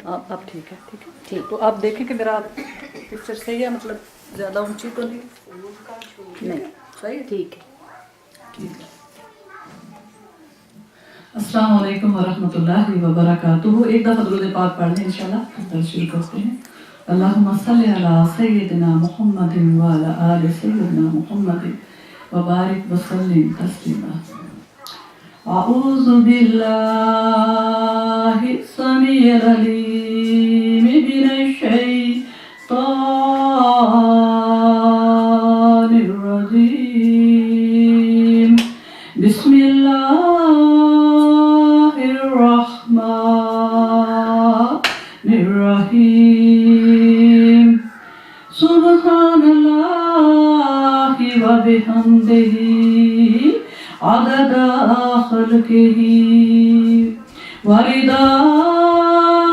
अब ठीक है, ठीक है, ठीक। तो आप देखें कि मेरा पिक्चर सही है, मतलब ज़्यादा ऊंची तो नहीं? नहीं, सही है, ठीक है, ठीक है। अस्सलाम वालेकुम वरहमतुल्लाहि वबरकातुहू। एक दफ़ा दुरूद पाक पढ़ लें इंशाल्लाह, दर्स शुरू करते हैं। अल्लाहुम्मा सल्लि अला सय्यिदिना मुहम्मदिन व अला आलि सय्यिदिना मुहम्मदिन व बारिक व सल्लिम तस्लीमा। अऊज़ु बिल्लाहि समीइल अलीम मिनश शैतानिर रजीम। बिस्मिल्लाहिर्रहमानिर्रहीम। सुब्हानल्लाहि व बिहम्दिही अददा खल्किही व रिदा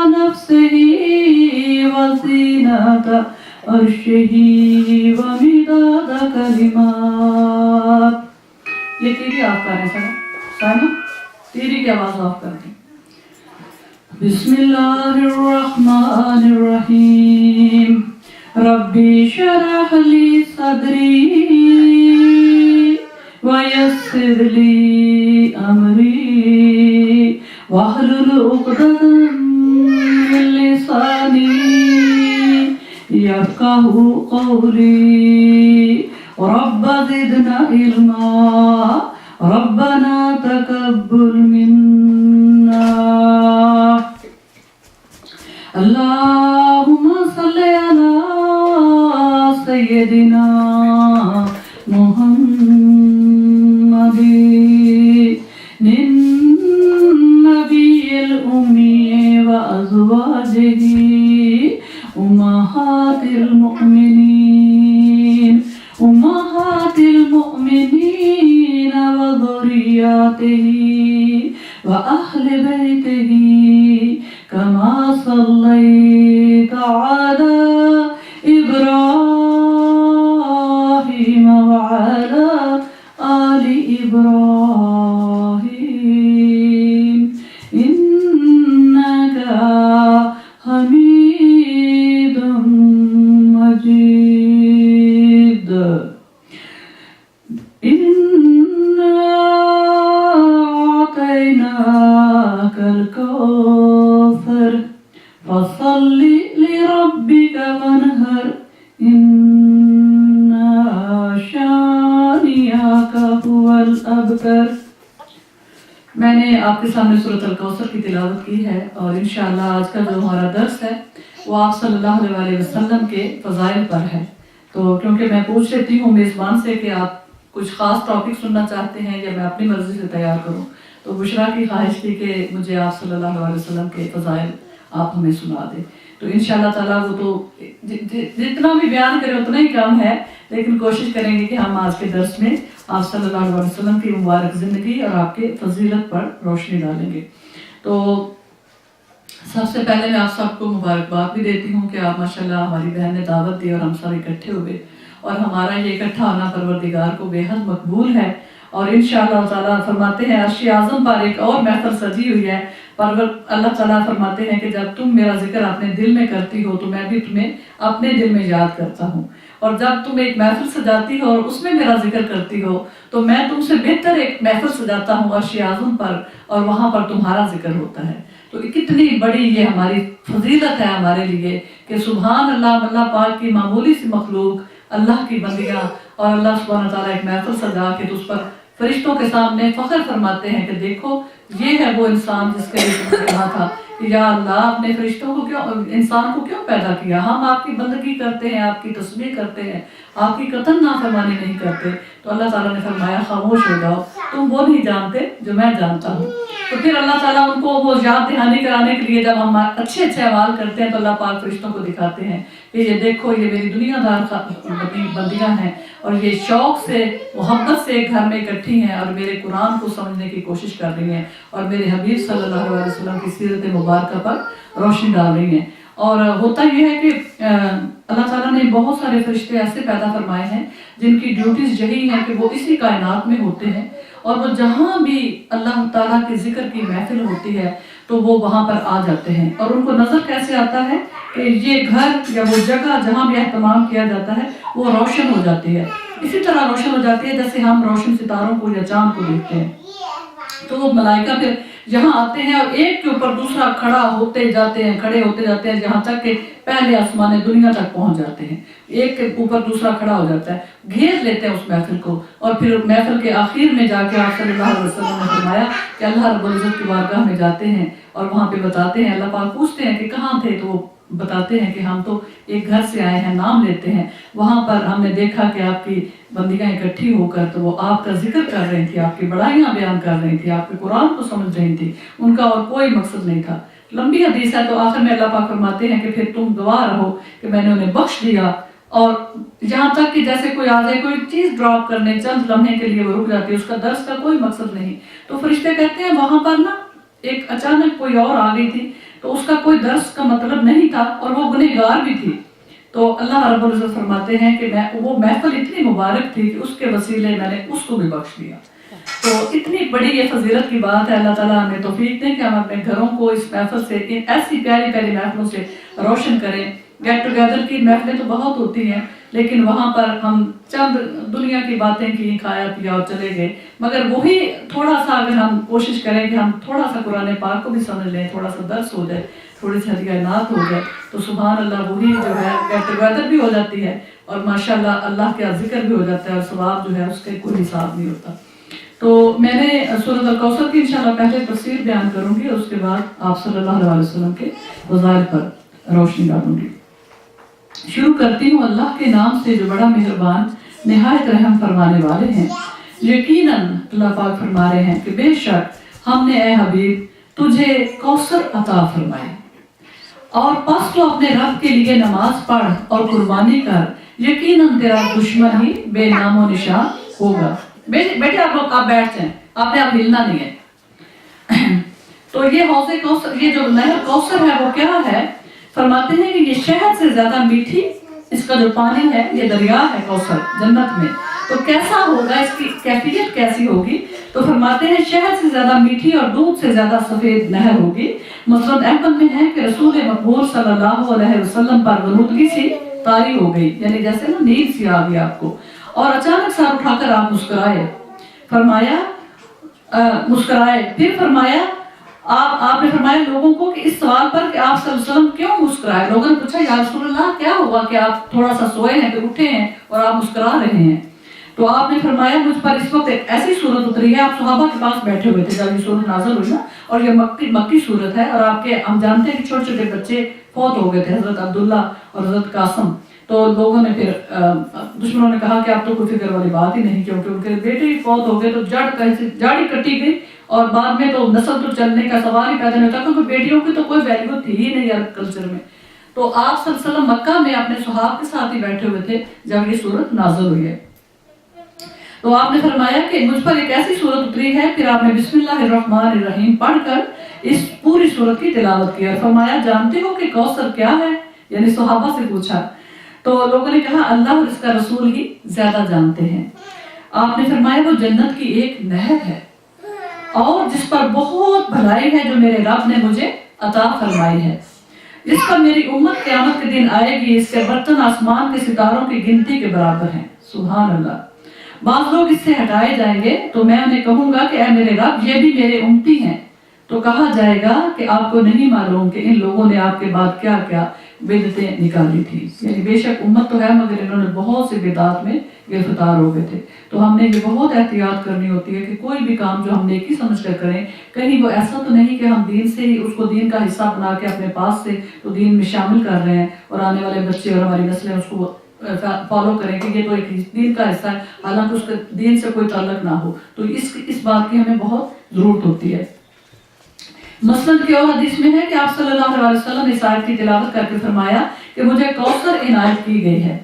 नफ्सिही व ज़ीनता अर्शिही व मिदादा कलिमात। ये तेरी आप कर रहे हैं साना, तेरी की आवाज ऑफ कर दें। बिस्मिल्लाहिर्रहमानिर्रहीम। रब्बी शरह ली सदरी व यस्सिर ली अमरी वहलुल उक़दतम मिन लिसानी यफ़क़हू क़ौली। रब्ब ज़िदना इल्मा रब्बना तक़ब्बल मिन्ना। अल्लाहुम्मा सल्लि अला सय्यिदिना मुहम्मदिन नबिय्यिल उम्मी व अज़वाजिही उम्महातिल मुमिनीन व ज़ुर्रिय्यतिही व अहलि बैतिही कमा सल्लैता अला इब्राहीम व अला आलि इब्राहीम इन्नका हमीदुम मजीद। इन्ना अतैनाकल कौसर फसल्लि लिरब्बिका वन्हर इन्ना शानिअका हुवल अबतर। मैंने आपके सामने सूरत अल कौसर की तिलावत की है और इंशाअल्लाह आज का जो हमारा दर्स है वो आप सल्लल्लाहु अलैहि वसल्लम के फ़ज़ाइल पर है। तो क्योंकि मैं पूछ लेती हूँ मेज़बान से कि आप कुछ ख़ास टॉपिक सुनना चाहते हैं या मैं अपनी मर्ज़ी से तैयार करूँ, तो बुशरा की ख्वाहिश थी कि मुझे आप सल्लल्लाहु अलैहि वसल्लम के फ़ज़ाइल आप हमें सुना दें। तो इंशाअल्लाह ताला वो तो जितना भी बयान करें उतना ही कम है, लेकिन कोशिश करेंगे कि हम आज के दर्स में आप सल्लल्लाहु अलैहि वसल्लम की मुबारक ज़िंदगी और आपके फजीलत पर रोशनी डालेंगे। तो सबसे पहले मैं आप सबको मुबारकबाद भी देती हूँ कि आप माशाल्लाह हमारी बहन ने दावत दी और हम सब इकट्ठे हुए और हमारा ये इकट्ठा होना परवरदिगार को बेहद मकबूल है। और इंशाअल्लाह ताला फरमाते हैं अर्श आज़म पर एक और महफिल सजी हुई है। अल्लाह ताला फरमाते हैं कि जब तुम मेरा जिक्र अपने दिल में करती हो तो मैं भी तुम्हें अपने दिल में याद करता हूँ, और जब तुम एक महफिल सजाती हो और उसमें मेरा जिक्र करती हो तो मैं तुमसे बेहतर एक महफिल सजाता हूँ अर्श आज़म पर, और वहाँ पर तुम्हारा जिक्र होता है। तो कितनी बड़ी ये हमारी फजीलत है हमारे लिए कि सुभान अल्लाह, अल्लाह पाक की मामूली सी मखलूक, अल्लाह की बंदियाँ, और अल्लाह सुब्हान ताला एक महफिल सजा के तो उस पर फरिश्तों के सामने फख्र फरमाते हैं कि देखो ये है वो इंसान जिसके लिए तुमने कहा था कि या अल्लाह अपने फरिश्तों को क्यों, इंसान को क्यों पैदा किया। हम आपकी बंदगी करते हैं, आपकी तस्बीह करते हैं, आपकी कतन नाफरमानी नहीं करते। तो अल्लाह ताला ने फरमाया खामोश हो जाओ, तुम वो नहीं जानते जो मैं जानता हूँ। तो फिर अल्लाह ताला उनको वो याद दहानी कराने के लिए जब हम अच्छे अच्छे अमाल करते हैं तो अल्लाह पाक फरिश्तों को दिखाते हैं कि ये देखो ये मेरी दुनियादार बंदियां हैं और ये शौक से मोहब्बत से एक घर में इकट्ठी हैं और मेरे कुरान को समझने की कोशिश कर रही हैं और मेरे हबीब सल्लल्लाहु अलैहि वसल्लम की सीरत मुबारक पर रोशनी डाल रही हैं। और होता यह है कि अल्लाह ताला ने बहुत सारे फरिश्ते ऐसे पैदा फरमाए हैं जिनकी ड्यूटीज यही है कि वो इसी कायनात में होते हैं, और वो जहाँ भी अल्लाह ताला के जिक्र की महफिल होती है तो تو وہ وہاں پر آ جاتے ہیں، اور ان کو نظر کیسے آتا ہے کہ یہ گھر یا وہ جگہ جہاں بھی اہتمام کیا جاتا ہے وہ روشن ہو جاتی ہے، اسی طرح روشن ہو جاتی ہے جیسے ہم روشن ستاروں کو یا چاند کو دیکھتے ہیں۔ تو وہ ملائکہ پھر یہاں آتے ہیں اور ایک کے اوپر دوسرا کھڑے ہوتے جاتے ہیں جہاں تک کہ پہلے آسمان دنیا تک پہنچ جاتے ہیں، ایک کے اوپر دوسرا کھڑا ہو جاتا ہے، گھیر لیتے ہیں اس محفل کو، اور پھر محفل کے آخر میں جا کے آپ صلی اللہ علیہ وسلم نے فرمایا کہ اللہ رب العزت کی بارگاہ میں جاتے ہیں اور وہاں پہ بتاتے ہیں، اللہ پاک پوچھتے ہیں کہ کہاں تھے، تو وہ بتاتے ہیں کہ ہم تو ایک گھر سے آئے ہیں، نام لیتے ہیں، وہاں پر ہم نے دیکھا کہ آپ کی بندیاں اکٹھی ہو کر تو وہ آپ کا ذکر کر رہی تھی، آپ کی بڑائیاں بیان کر رہی تھی، آپ کے قرآن کو سمجھ رہی تھی، ان کا اور کوئی مقصد نہیں تھا۔ لمبی حدیث ہے، تو آخر میں اللہ پاک فرماتے ہیں کہ پھر تم گواہ رہو کہ میں نے انہیں بخش دیا، اور یہاں تک کہ جیسے کوئی آ جائے کوئی چیز ڈراپ کرنے، چند لمحے کے لیے وہ رک جاتی ہے، اس کا درس کا کوئی مقصد نہیں، تو فرشتے کہتے ہیں وہاں پر نا ایک اچانک کوئی اور آ گئی تھی، تو اس کا کوئی درس کا مطلب نہیں تھا اور وہ گنہگار بھی تھی، تو اللہ رب العزت فرماتے ہیں کہ وہ محفل اتنی مبارک تھی کہ اس کے وسیلے میں نے اس کو بھی بخش دیا۔ تو اتنی بڑی یہ فضیلت کی بات ہے، اللہ تعالیٰ ہمیں توفیق دیں کہ ہم اپنے گھروں کو اس محفل سے، ایسی پیاری پیاری محفلوں سے روشن کریں۔ گیٹ ٹوگیدر کی محفلیں تو بہت ہوتی ہیں، لیکن وہاں پر ہم چند دنیا کی باتیں کی، کھایا پیا اور چلے گئے، مگر وہی تھوڑا سا اگر ہم کوشش کریں کہ ہم تھوڑا سا قرآن پاک کو بھی سمجھ لیں، تھوڑا سا درس ہو جائے، تھوڑی سی ہدیات ہو جائے، تو سبحان اللہ وہی جو ہے گیٹ ٹوگیدر بھی ہو جاتی ہے، اور ماشاءاللہ اللہ کا ذکر بھی ہو جاتا ہے، اور ثواب جو ہے اس کے کوئی حساب نہیں ہوتا۔ تو میں نے سورۃ الکوثر کی انشاءاللہ پہلے تفسیر بیان کروں گی، اور اس کے بعد آپ صلی اللہ علیہ وسلم کے فضائل پر روشنی ڈالوں گی۔ شروع کرتی ہوں اللہ کے نام سے جو بڑا مہربان نہایت رحم فرمانے والے ہیں۔ یقیناً اللہ پاک فرما رہے ہیں کہ بے شک ہم نے اے حبیب تجھے کوثر عطا فرمائے، اور پس تو اپنے رب کے لیے نماز پڑھ اور قربانی کر، یقیناً تیرا دشمن ہی بے نام و نشان ہوگا۔ بیٹے آپ لوگ آپ بیٹھ جائیں، آپ نے اب ہلنا نہیں ہے۔ تو یہ حوض کوثر، یہ جو نہر کوثر ہے وہ کیا ہے؟ فرماتے ہیں کہ یہ شہد سے زیادہ میٹھی، اس کا جو پانی ہے یہ دریا ہے کوثر جنت میں، تو کیسا ہوگا، اس کی کیفیت کیسی ہوگی؟ تو فرماتے ہیں شہد سے زیادہ میٹھی اور دودھ سے زیادہ سفید نہر ہوگی۔ مسند احمد میں ہے کہ رسول مقبول صلی اللہ علیہ وسلم پر غنودگی سی طاری ہو گئی، یعنی جیسے نا نیند سی آ گئی آپ کو، اور اچانک سر اٹھا کر آپ مسکرائے، پھر فرمایا آپ نے فرمایا لوگوں کو کہ اس سوال پر کہ آپ صلی اللہ علیہ وسلم کیوں مسکرائے؟ لوگوں نے پوچھا یا رسول اللہ کیا ہوا کہ آپ تھوڑا سا سوئے ہیں پھر اٹھے ہیں اور آپ مسکرا رہے ہیں؟ تو آپ نے فرمایا مجھ پر اس وقت ایک ایسی صورت اتری ہے، آپ صحابہ کے پاس بیٹھے ہوئے تھے جب یہ صورت نازل ہوئی نا، اور یہ مکی صورت ہے، اور آپ کے ہم جانتے ہیں کہ چھوٹے چھوٹے بچے فوت ہو گئے تھے، حضرت عبداللہ اور حضرت قاسم، تو لوگوں نے پھر دشمنوں نے کہا کہ آپ تو کوئی فکر والی بات ہی نہیں، کیونکہ ان کے بیٹے ہی فوت ہو گئے، تو جاڑی کٹی گئی، اور بعد میں تو نسل تو چلنے کا سوال ہی پیدا نہیں ہوتا، کیونکہ بیٹیوں کی تو کوئی ویلیو تھی ہی نہیں عرب کلچر میں۔ تو آپ صلی اللہ علیہ وسلم مکہ میں اپنے صحابہ کے ساتھ ہی بیٹھے ہوئے تھے جب یہ صورت نازل ہوئی ہے، تو آپ نے فرمایا کہ مجھ پر ایک ایسی صورت اتری ہے، پھر آپ نے بسم اللہ الرحمن الرحیم پڑھ کر اس پوری صورت کی تلاوت کی، اور فرمایا جانتے ہو کہ کوثر کیا ہے؟ یعنی صحابہ سے پوچھا، تو لوگوں نے کہا اللہ اور اس کا رسول ہی زیادہ جانتے ہیں۔ آپ نے فرمایا وہ جنت کی ایک نہر ہے، اور جس پر بہت بھلائی ہے جو میرے رب نے مجھے عطا فرمائی ہے، جس پر میری امت قیامت کے دن آئے گی، اس کے برتن آسمان کے ستاروں کی گنتی کے برابر ہیں۔ سبحان اللہ۔ بعض لوگ اس سے ہٹائے جائیں گے تو میں انہیں کہوں گا کہ اے میرے رب یہ بھی میرے امتی ہیں، تو کہا جائے گا کہ آپ کو نہیں معلوم کہ ان لوگوں نے آپ کے بعد کیا کیا بدعتیں نکالی تھی، یعنی بے شک امت تو ہے مگر انہوں نے بہت سے بدعات میں گرفتار ہو گئے تھے۔ تو ہم نے یہ بہت احتیاط کرنی ہوتی ہے کہ کوئی بھی کام جو ہم نیکی سمجھ کر کریں، کہیں وہ ایسا تو نہیں کہ ہم دین سے ہی اس کو دین کا حصہ بنا کے اپنے پاس سے تو دین میں شامل کر رہے ہیں، اور آنے والے بچے اور ہماری نسلیں اس کو فالو کریں کہ یہ تو ایک دین کا حصہ ہے، حالانکہ اس کے دین سے کوئی تعلق نہ ہو، تو اس بات کی ہمیں بہت ضرورت ہوتی ہے۔ مسند کی اور حدیث میں ہے کہ آپ صلی اللہ علیہ وسلم نے اس آیت کی تلاوت کر کے فرمایا کہ مجھے کوثر عنایت کی گئی ہے،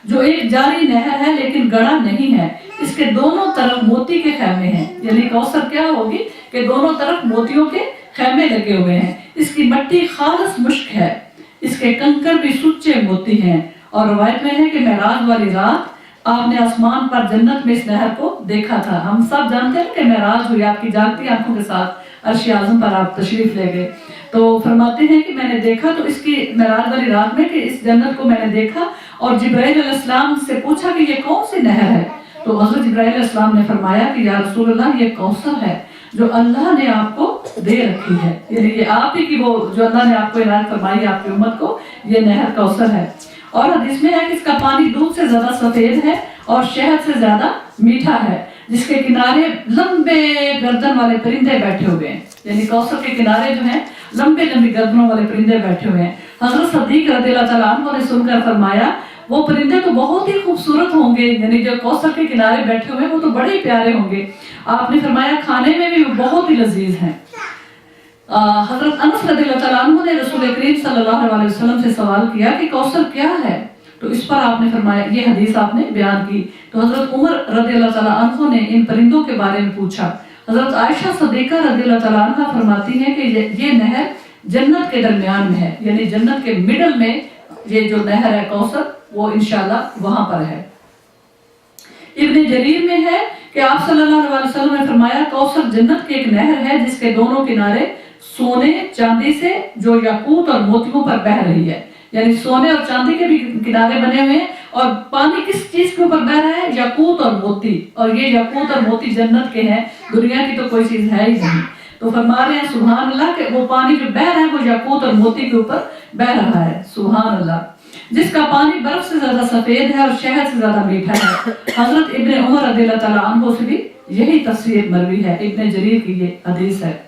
جو ایک جاری نہر ہے لیکن گڑھا نہیں ہے، اس کے دونوں طرف موتی کے خیمے ہیں، یعنی کوثر کیا ہوگی کہ دونوں طرف موتیوں کے خیمے لگے ہوئے ہیں، اس کی مٹی خالص مشک ہے، اس کے کنکر بھی سچے موتی ہیں، اور روایت میں ہے کہ معراج والی رات آپ نے آسمان پر جنت میں اس نہر کو دیکھا تھا۔ ہم سب جانتے ہیں کہ معراج ہوئی آپ کی جاگتی آنکھوں کے ساتھ، अर्श आज़म पर आप तशरीफ ले गए। तो फरमाते हैं कि मैंने देखा तो इसकी मेराज वाली रात में कि इस जन्नत को मैंने देखा और जिब्राइल अलैहिस्सलाम से पूछा कि ये कौन सी नहर है। तो हज़रत जिब्राइल अलैहिस्सलाम ने फरमाया कि या रसूलल्लाह ये कौसर है जो अल्लाह ने आपको दे रखी है, यानी ये आप ही की वो जो अल्लाह ने आपको इनायत फरमाई आपकी उम्मत को, ये नहर कौसर है। और हदीस में है कि इसका पानी दूध से ज्यादा सफेद है और शहद से ज्यादा मीठा है, जिसके किनारे लंबे गर्दन वाले परिंदे बैठे हुए हैं, यानी कौसर के किनारे जो हैं लंबे लंबी गर्दनों वाले परिंदे बैठे हुए हैं। हजरत सद्दीक रज़ियल्लाहु तआला अन्हु ने सुनकर फरमाया वो परिंदे तो बहुत ही खूबसूरत होंगे, यानी जो कौसर के किनारे बैठे हुए हैं वो तो बड़े ही प्यारे होंगे। आपने फरमाया खाने में भी बहुत ही लजीज हैं। हजरत अनस रज़ियल्लाहु तआला अन्हु ने रसूल करीम सल्लल्लाहु अलैहि वसल्लम से सवाल किया कि कौसर क्या है, तो इस पर आपने फरमाया, ये हदीस आपने बयान की। तो हजरत उमर रज़ियल्लाहु तआला अन्हु ने इन परिंदों के बारे में पूछा। हजरत आयशा सिद्दीक़ा रज़ियल्लाहु तआला अन्हा फरमाती हैं कि ये नहर जन्नत के दरमियान में है, यानी जन्नत के मिडल में ये जो नहर है कौसर, वो इंशाल्लाह वहां पर है। इब्न जरीर में है कि आप सल्लल्लाहु अलैहि वसल्लम ने फरमाया कौसर जन्नत की एक नहर है जिसके दोनों किनारे सोने चांदी से जो याकूत और मोतियों पर बह रही है, यानी सोने और चांदी के भी किनारे बने हुए हैं। और पानी किस चीज के ऊपर बह रहा है? याकूत और मोती। और ये याकूत और मोती जन्नत के हैं, दुनिया की तो कोई चीज है ही नहीं। तो फरमा रहे हैं सुभान अल्लाह कि वो पानी जो बह रहा है वो याकूत और मोती के ऊपर बह रहा है, सुभान अल्लाह, जिसका पानी बर्फ से ज्यादा सफेद है और शहद से ज्यादा मीठा है। हजरत इब्न उमर रज़ियल्लाहु तआला अन्हु से भी यही तफसीर मरवी है, इब्न जरीर की ये हदीस है।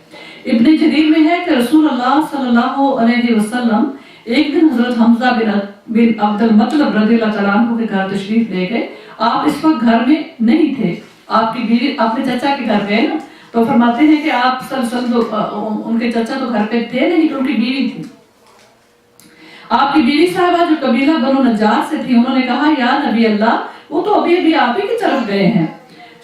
इब्न जरीर में है कि रसूलुल्लाह सल्लल्लाहु अलैहि वसल्लम एक दिन हजरत हमजा बिन अब्दुल मतलब रज़ियल्लाहु तआला अन्हु के घर तशरीफ ले गए। आप इस वक्त घर में नहीं थे, आपकी बीवी अपने चाचा के घर गए ना, तो फरमाते हैं कि आप उनके चाचा तो घर पे थे नहीं, तो उनकी बीवी थी। आपकी बीवी साहिबा जो कबीला बनु नज्जार से थी, उन्होंने कहा या नबी अल्लाह, वो तो अभी अभी आप ही की तरफ गए हैं,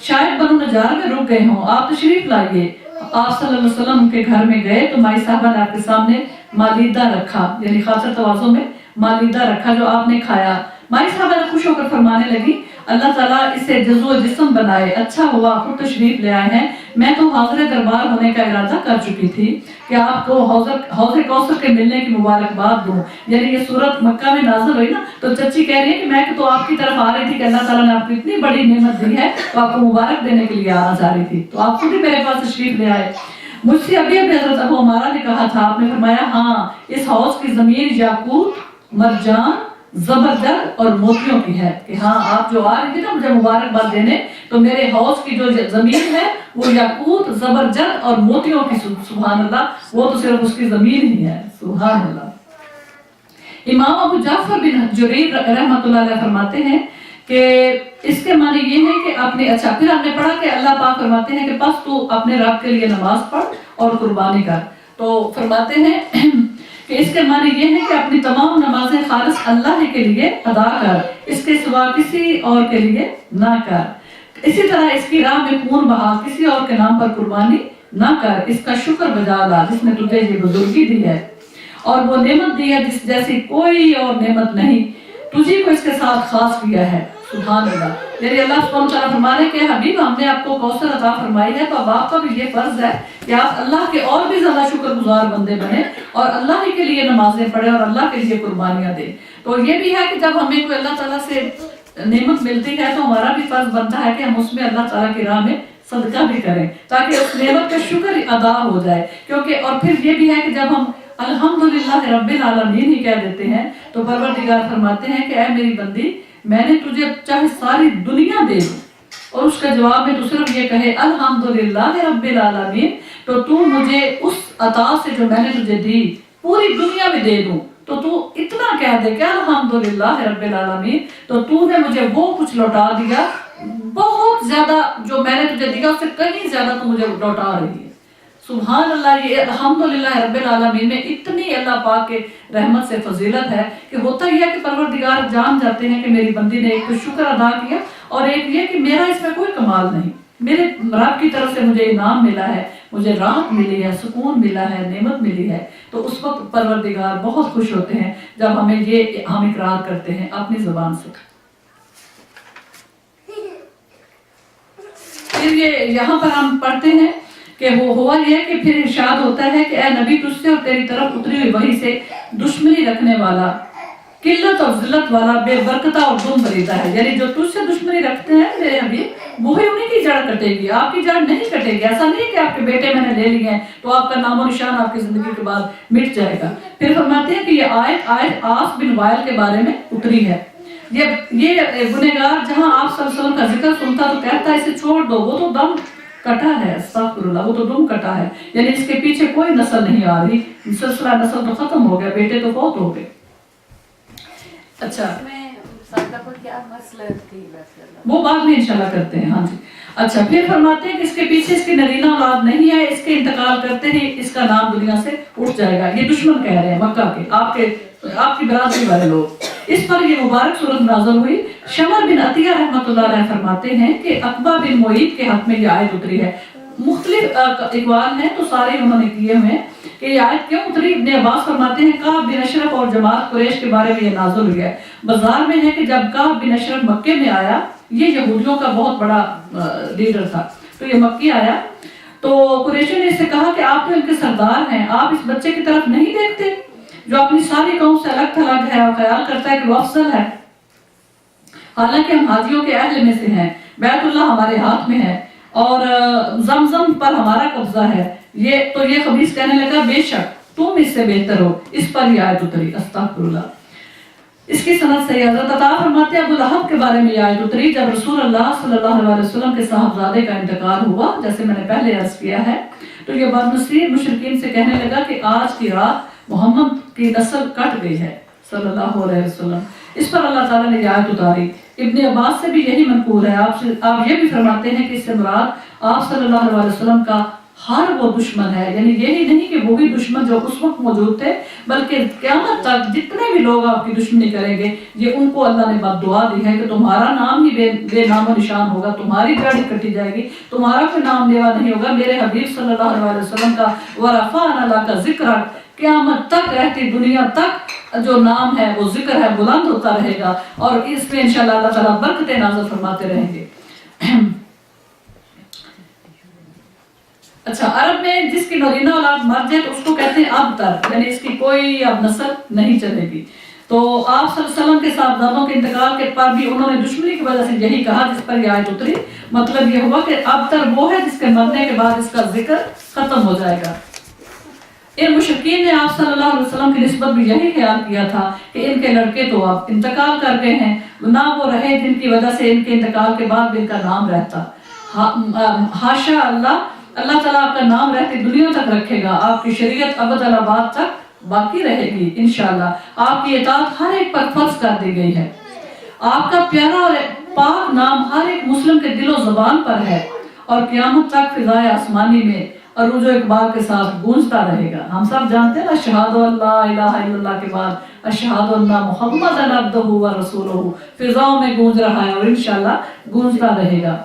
शायद बनु नज्जार में रुक गए हों, आप तशरीफ लाइए। आप सल्लल्लाहु अलैहि वसल्लम के घर में गए तो माई साहिबा ने आपके सामने मालीदा रखा, यानी खातिर तवाज़ो में मालीदा रखा जो आपने खाया। माई साहिबा ने खुश होकर फरमाने लगी अल्लाह ताला इसे जज़्व जिस्म बनाए, अच्छा हुआ खुद तशरीफ ले आए हैं। मैं तो हाज़िर दरबार होने का इरादा कर चुकी थी कि आपको हौज़ कौसर के मिलने की मुबारकबाद दूं। यानी ये सूरत मक्का में नाज़िल हुई ना, तो चच्ची कह रही है कि मैं तो आपकी तरफ आ रही थी कि अल्लाह ताला ने आपको इतनी बड़ी नेमत दी है, तो आपको मुबारक देने के लिए आना चाह रही थी, तो आप खुद ही मेरे पास तशरीफ ले आए। मुझसे अभी अभी हज़रत अबू उमारा ने कहा था, आपने फरमाया हाँ इस हौज़ की ज़मीन याकूत, मरजान, ज़बरदस्त और मोतियों की है, कि हाँ आप जो आ रही थी ना मुझे मुबारकबाद देने, तो मेरे हौज़ की जो ज़मीन है वो याकूत, ज़बरदस्त और मोतियों की, सुभान अल्लाह, वो तो सिर्फ उसकी ज़मीन ही है, सुभान अल्लाह। इमाम अबू जाफर बिन जुरैर रहमतुल्लाह अलैह फरमाते हैं कि इसके माने ये है कि आपने, अच्छा फिर आपने पढ़ा कि अल्लाह पाक फरमाते हैं कि बस तू अपने रब के लिए नमाज पढ़ और कुर्बानी कर। तो फरमाते हैं कि इसके माने ये है कि अपनी तमाम नमाजें खालिस अल्लाह के लिए अदा कर, इसके सिवा किसी और के लिए ना कर। इसी तरह इसकी राह में खून बहा, किसी और के नाम पर कुर्बानी ना कर, इसका शुक्र बजा ला जिसने तुझे ये बुजुर्गी दी है और वो नेमत दी है जिस जैसी कोई और नेमत नहीं, तुझे को इसके साथ खास किया है, सुभान अल्लाह। यानी अल्लाह सुब्हानहू व तआला फरमा रहे कि हबीब हमने आपको कौसर अता फरमाई है, तो अब आपका भी ये फर्ज है कि आप अल्लाह के और भी ज्यादा शुक्रगुजार बंदे बने और अल्लाह ही के लिए नमाजें पढ़े और अल्लाह के लिए कुर्बानियां दे। तो ये भी है कि जब हमें कोई अल्लाह ताला से नेमत मिलती है तो हमारा भी फर्ज बनता है कि हम उसमें अल्लाह ताला की राह में सदका भी करें ताकि उस नेमत का शुक्र अदा हो जाए। क्योंकि और फिर ये भी है कि जब हम अल्हम्दुलिल्लाह रब्बिल आलमीन ही कह देते हैं तो परवरदिगार फरमाते हैं कि ऐ मेरी बंदी, मैंने तुझे चाहे सारी दुनिया दे दूं और उसका जवाब में तू सिर्फ ये कहे अल्हम्दुलिल्लाह रब्बिल आलमीन, तो तू मुझे उस अता से जो मैंने तुझे दी पूरी दुनिया में दे दूं, तो तू इतना कह दे कि अल्हम्दुलिल्लाह रब्बिल आलमीन, तो तूने मुझे वो कुछ लौटा दिया, बहुत ज्यादा जो मैंने तुझे दिया उससे कहीं ज्यादा तू मुझे लौटा रही है। सुभान अल्लाह, ये अल्हम्दुलिल्लाह रब्बिल आलमीन में इतनी अल्लाह पाक के रहमत से फजीलत है कि होता यह है कि परवरदिगार जान जाते हैं कि मेरी बंदी ने एक तो शुक्र अदा किया और एक ये कि मेरा इसमें कोई कमाल नहीं, मेरे रब की तरफ से मुझे इनाम मिला है, मुझे राहत मिली है, सुकून मिला है, नेमत मिली है। तो उस वक्त परवरदिगार बहुत खुश होते हैं जब हमें ये हम इकरार करते हैं अपनी जुबान से। फिर ये यहाँ पर हम पढ़ते हैं کہ وہ ہوا یہ کہ پھر ارشاد ہوتا ہے کہ اے نبی تجھ سے اور تیری طرف اتری ہوئی وحی سے دشمنی رکھنے والا، قلت اور ذلت والا، بے برکتہ اور دم بریدہ ہے. یعنی جو تجھ سے دشمنی رکھتے ہیں میرے حبیب، وہی انہیں کی جڑ کٹے گی، آپ کی جڑ نہیں کٹے گی. ایسا نہیں کہ آپ کے بیٹے میں نے لے لیے ہیں تو آپ کا نام و نشان آپ کی زندگی کے بعد مٹ جائے گا. پھر فرماتے ہیں کہ یہ آیت عاص بن وائل کے بارے میں اتری ہے. یہ گنہگار جہاں آپ صلی اللہ علیہ وسلم کا ذکر سنتا تو کہتا ہے اسے چھوڑ دو، وہ تو دم کٹا ہے، استغفر اللہ، وہ تو دم کٹا ہے. یعنی اس کے پیچھے کوئی نسل نہیں آ رہی، سلسلہ نسل تو ختم ہو گیا، بیٹے تو فوت ہو گئے. اچھا وہ بعد میں انشاءاللہ کرتے ہیں. ہاں جی. اچھا پھر فرماتے ہیں کہ اس کے پیچھے اس کی نرینہ اولاد نہیں ہے، اس کے انتقال کرتے ہی اس کا نام دنیا سے اٹھ جائے گا. یہ دشمن کہہ رہے ہیں مکہ کے، آپ کی برادری والے لوگ. اس پر یہ مبارک صورت نازل ہوئی. شمر بن عطیہ رحمۃ اللہ علیہ فرماتے ہیں کہ عقبہ بن معیط کے حق میں یہ آیت اتری ہے. مختلف اقوال ہیں تو سارے انہوں نے کیے ہوئے ہیں کہ یہ آیت کیوں اتری. ابن عباس فرماتے ہیں کعب بن اشرف اور جماعت قریش کے بارے میں یہ نازل ہوئی ہے. بازار میں ہے کہ جب کعب بن اشرف مکے میں آیا، یہ یہودیوں کا بہت بڑا لیڈر تھا، تو یہ مکی آیا تو قریشوں نے اس سے کہا کہ آپ تو ان کے سردار ہیں، آپ اس بچے کی طرف نہیں دیکھتے جو اپنی ساری قوم سے الگ تھلگ ہے اور خیال کرتا ہے کہ وہ افضل ہے، حالانکہ ہم حاجیوں کے اہل میں سے ہیں، بیت اللہ ہمارے ہاتھ میں ہے اور زمزم پر ہمارا قبضہ ہے. یہ خبیث کہنے لگا بے شک تم اس سے بہتر ہو. اس پر یہ آیت اتری. استغفر اللہ. اس کی سند سے حضرت عطا فرماتے ہیں ابو لہب کے بارے میں یہ آیت اتری جب رسول اللہ صلی اللہ علیہ وسلم کے صاحبزادے کا انتقال ہوا، جیسے میں نے پہلے عرض کیا ہے. تو یہ بدنصیب مشرکین سے کہنے لگا کہ آج کی رات محمد کی نسل کٹ گئی ہے صلی اللہ علیہ وسلم. اس پر اللہ تعالیٰ نے یہ آیت اتاری. ابن عباس سے بھی یہی منقول ہے. آپ یہ بھی فرماتے ہیں کہ اس سے مراد آپ صلی اللہ علیہ وسلم کا ہر وہ دشمن ہے. یعنی یہی نہیں کہ وہی دشمن جو اس وقت موجود تھے، بلکہ قیامت تک جتنے بھی لوگ آپ کی دشمنی کریں گے، یہ ان کو اللہ نے بد دعا دی ہے کہ تمہارا نام ہی بے نام و نشان ہوگا، تمہاری جڑ کٹی جائے گی، تمہارا کوئی نام لیوا نہیں ہوگا. میرے حبیب صلی اللہ علیہ وسلم کا ورفعنا لک ذکرک، قیامت تک رہتی دنیا تک جو نام ہے وہ ذکر ہے، بلند ہوتا رہے گا اور اس میں انشاءاللہ اللہ تعالیٰ برکتیں نازل فرماتے رہیں گے. اچھا عرب میں جس کی نرینہ اولاد مر جائے تو اس کو کہتے ہیں ابتر، یعنی اس کی کوئی اب نسل نہیں چلے گی. تو آپ صلی اللہ علیہ وسلم کے صاحبزادوں کے انتقال کے پر بھی انہوں نے دشمنی کی وجہ سے یہی کہا جس پر یہ آیت اتری. مطلب یہ ہوا کہ ابتر وہ ہے جس کے مرنے کے بعد اس کا ذکر ختم ہو جائے گا. ان مشرکین نے آپ صلی اللہ علیہ وسلم کی نسبت بھی یہی خیال کیا تھا کہ ان کے لڑکے تو اب انتقال کر گئے ہیں، نہ وہ رہے جن کی وجہ سے ان کے انتقال کے بعد بھی ان کا نام رہتا. حاشا اللہ تعالیٰ آپ کا نام رہتی دنیا تک رکھے گا. آپ کی شریعت ابد الآباد تک باقی رہے گی انشاءاللہ. آپ کی اطاعت ہر ایک پر فرض کر دی گئی ہے. آپ کا پیارا اور پاک نام ہر ایک مسلم کے دل و زبان پر ہے اور قیامت تک فضائے آسمانی میں عروج و اقبال کے ساتھ گونجتا رہے گا. ہم سب جانتے ہیں اشہد ان لا الہ الا اللہ کے بعد اشہد ان محمد عبدہ و رسولہ فضاؤں میں گونج رہا ہے اور انشاءاللہ گونجتا رہے گا.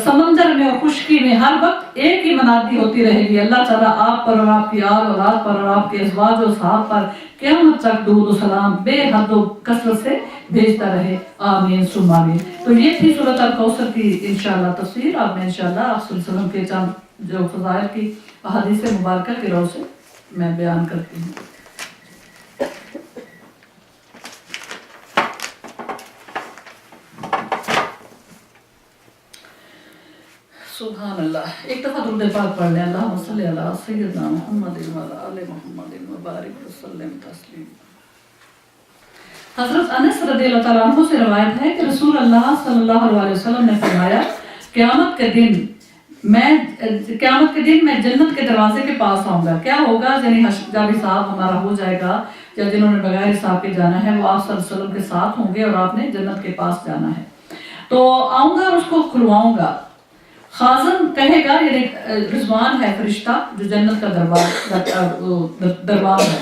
سمندر میں اور خشکی میں ہر وقت ایک ہی منادی ہوتی رہے گی. اللہ تعالیٰ آپ پر اور آپ کی آل اولاد پر اور آپ کے ازواج و صحاب پر قیامت تک درود و سلام بے حد و کثرت سے بھیجتا رہے. آمین ثم آمین. تو یہ تھی سورۃ الکوثر کی انشاءاللہ تفسیر. اب میں انشاءاللہ آپ صلی اللہ علیہ وسلم کے چند جو فضائل کی احادیث مبارکہ کی روح سے میں بیان کرتی ہوں. سبحان اللہ. ایک دفعہ درود پاک پڑھ لیں. اللہم صلی علی سیدنا محمد و علی آل محمد وبارک وسلم تسلیما. حضرت انس رضی اللہ تعالیٰ عنہ سے روایت ہے کہ رسول اللہ صلی اللہ علیہ وسلم نے فرمایا قیامت کے دن میں جنت کے دروازے کے پاس آؤں گا. کیا ہوگا؟ یعنی جب حساب ہمارا ہو جائے گا یا جنہوں نے بغیر حساب کے جانا ہے وہ آپ صلی اللہ علیہ وسلم کے ساتھ ہوں گے اور آپ نے جنت کے پاس جانا ہے. تو آؤں گا اور اس کو کھلواؤں گا. خازن کہے گا، یعنی رضوان ہے فرشتہ جو جنت کا دربار ہے،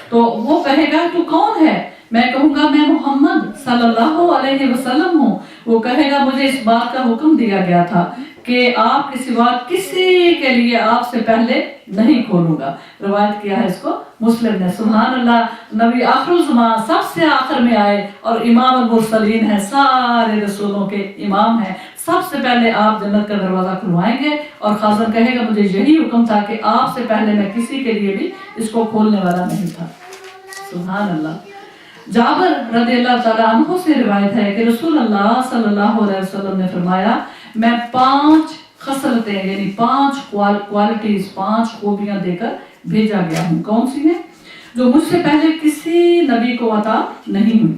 تو وہ کہے گا تو کون ہے؟ میں کہوں گا میں محمد صلی اللہ علیہ وسلم ہوں. وہ کہے گا مجھے اس بات کا حکم دیا گیا تھا کہ آپ کے سوا کسی کے لیے آپ سے پہلے نہیں کھولوں گا. روایت کیا ہے اس کو مسلم نے. سبحان اللہ. نبی آخر الزمان سب سے آخر میں آئے اور امام المرسلین ہیں، سارے رسولوں کے امام ہیں، سب سے پہلے آپ جنت کا دروازہ کھلوائیں گے اور خازن کہے گا مجھے یہی حکم تھا کہ آپ سے پہلے میں کسی کے لیے بھی اس کو کھولنے والا نہیں تھا۔ سبحان اللہ۔ جابر رضی اللہ تعالیٰ عنہ سے روایت ہے کہ رسول اللہ صلی اللہ علیہ وسلم نے فرمایا میں 5 خصلتیں یعنی 5 کوالٹیز 5 خوبیاں دے کر بھیجا گیا ہوں۔ کون سی ہیں؟ جو مجھ سے پہلے کسی نبی کو عطا نہیں ہوئی۔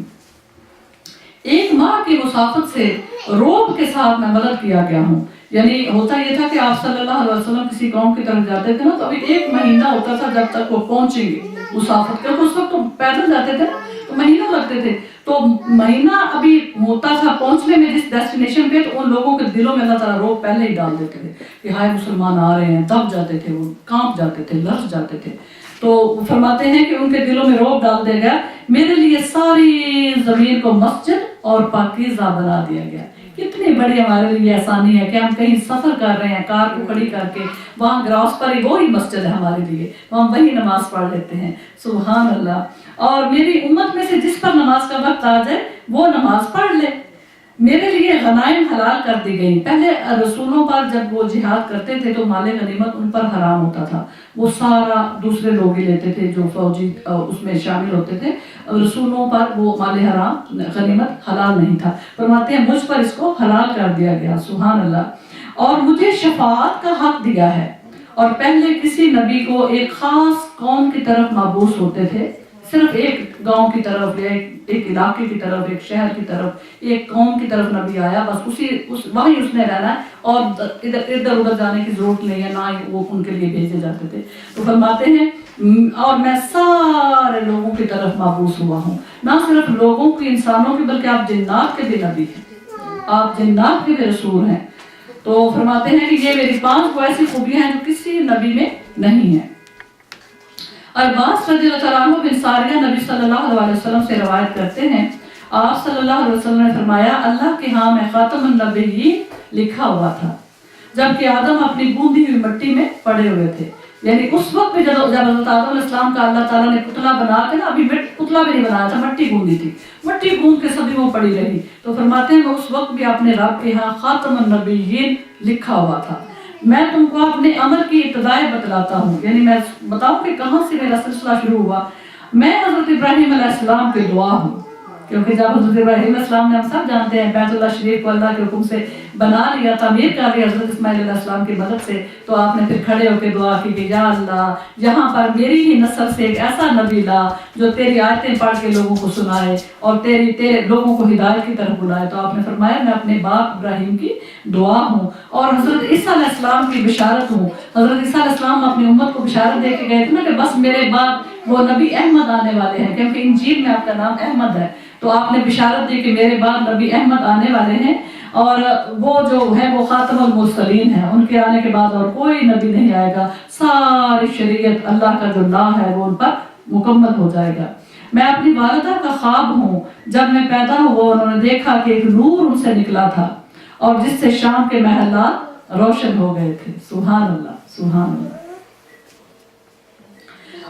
1 ماہ کی مسافت سے روب کے ساتھ میں مدد کیا گیا ہوں، یعنی ہوتا یہ تھا کہ آپ صلی اللہ علیہ وسلم کسی قوم کی طرف جاتے تھے نا تو ابھی 1 مہینہ ہوتا تھا جب تک وہ پہنچیں گے مسافت کر، اس وقت تو پیدل جاتے تھے تو مہینہ لگتے تھے، تو مہینہ ابھی ہوتا تھا پہنچنے میں جس ڈیسٹینیشن پہ، تو ان لوگوں کے دلوں میں اللہ تعالیٰ روب پہلے ہی ڈال دیتے تھے کہ ہائے مسلمان آ رہے ہیں، دب جاتے تھے، وہ کانپ جاتے تھے، لرز جاتے تھے۔ تو فرماتے ہیں کہ ان کے دلوں میں روب ڈال دیا گیا، میرے لیے ساری زمین کو مسجد اور پاکیزہ بنا دیا گیا۔ کتنی بڑی ہمارے لیے آسانی ہے کہ ہم کہیں سفر کر رہے ہیں، کار کو کھڑی کر کے وہاں گراس پر ہی وہی مسجد ہے ہمارے لیے، ہم وہی نماز پڑھ لیتے ہیں۔ سبحان اللہ۔ اور میری امت میں سے جس پر نماز کا وقت آ جائے وہ نماز پڑھ لے۔ میرے لیے غنائم حلال کر دی گئی۔ پہلے رسولوں پر جب وہ جہاد کرتے تھے تو مال غنیمت ان پر حرام ہوتا تھا، وہ سارا دوسرے لوگ ہی لیتے تھے جو فوجی اس میں شامل ہوتے تھے، رسولوں پر وہ مال حرام غنیمت حلال نہیں تھا۔ فرماتے ہیں مجھ پر اس کو حلال کر دیا گیا۔ سبحان اللہ۔ اور مجھے شفاعت کا حق دیا ہے، اور پہلے کسی نبی کو ایک خاص قوم کی طرف مبعوث ہوتے تھے، صرف ایک گاؤں کی طرف یا ایک علاقے کی طرف، ایک شہر کی طرف، ایک قوم کی طرف نبی آیا، بس وہیں اس نے رہنا ہے اور ادھر ادھر جانے کی ضرورت نہیں ہے، نہ ہی وہ ان کے لیے بھیجے جاتے تھے۔ تو فرماتے ہیں اور میں سارے لوگوں کی طرف مبعوث ہوا ہوں، نہ صرف لوگوں کی انسانوں کی بلکہ آپ جنات کے بھی نبی ہیں، آپ جنات کے بھی رسول ہیں۔ تو فرماتے ہیں کہ یہ میری 5 وہ ایسی خوبیاں ہیں جو کسی نبی میں نہیں ہیں۔ عباس رضی اللہ عنہ بن ساریہ نبی صلی اللہ علیہ وسلم سے روایت کرتے ہیں، آپ صلی اللہ علیہ وسلم نے فرمایا اللہ کے ہاں میں خاتم النبیین لکھا ہوا تھا جبکہ آدم اپنی گوندی ہوئی مٹی میں پڑے ہوئے تھے، یعنی اس وقت بھی جب حضرت آدم علیہ السلام کا اللہ تعالیٰ نے پتلا بنا کے نا، ابھی پتلا بھی نہیں بنایا تھا، مٹی گوندی تھی، مٹی گوند کے سبھی وہ پڑی رہی، تو فرماتے ہیں اس وقت بھی اپنے رب کے ہاں خاتم النبیین لکھا ہوا تھا۔ میں تم کو اپنے عمل کی ابتدائیں بتلاتا ہوں، یعنی میں بتاؤں کہ کہاں سے میرا سلسلہ شروع ہوا۔ میں حضرت ابراہیم علیہ السلام کے دعا ہوں، کیونکہ جب حضرت ابراہیم علیہ السلام نے، ہم سب جانتے ہیں، بیت اللہ شریف کو اللہ کے حکم سے بنا لیا، تعمیر کر لیا حضرت اسماعیل علیہ السلام کی مدد سے، تو آپ نے پھر کھڑے ہو کے دعا کی کہ یا اللہ یہاں پر میری ہی نسل سے ایک ایسا نبی لا جو تیری آیتیں پڑھ کے لوگوں کو سنائے اور تیرے لوگوں کو ہدایت کی طرف بلائے۔ تو آپ نے فرمایا میں اپنے باپ ابراہیم کی دعا ہوں اور حضرت عیسیٰ علیہ السلام کی بشارت ہوں۔ حضرت عیسیٰ علیہ السلام اپنی امت کو بشارت دے کے گئے تھے نا کہ بس میرے بعد وہ نبی احمد آنے والے ہیں، کیونکہ انجیل میں آپ کا نام احمد ہے، تو آپ نے بشارت دی کہ میرے بعد نبی احمد آنے والے ہیں، اور وہ جو ہے وہ خاتم المرسلین ہے، ان کے آنے کے بعد اور کوئی نبی نہیں آئے گا، ساری شریعت اللہ کا جو لا ہے وہ ان پر مکمل ہو جائے گا۔ میں اپنی والدہ کا خواب ہوں، جب میں پیدا ہوا انہوں نے دیکھا کہ ایک نور ان سے نکلا تھا اور جس سے شام کے محلات روشن ہو گئے تھے۔ سبحان اللہ، سبحان اللہ۔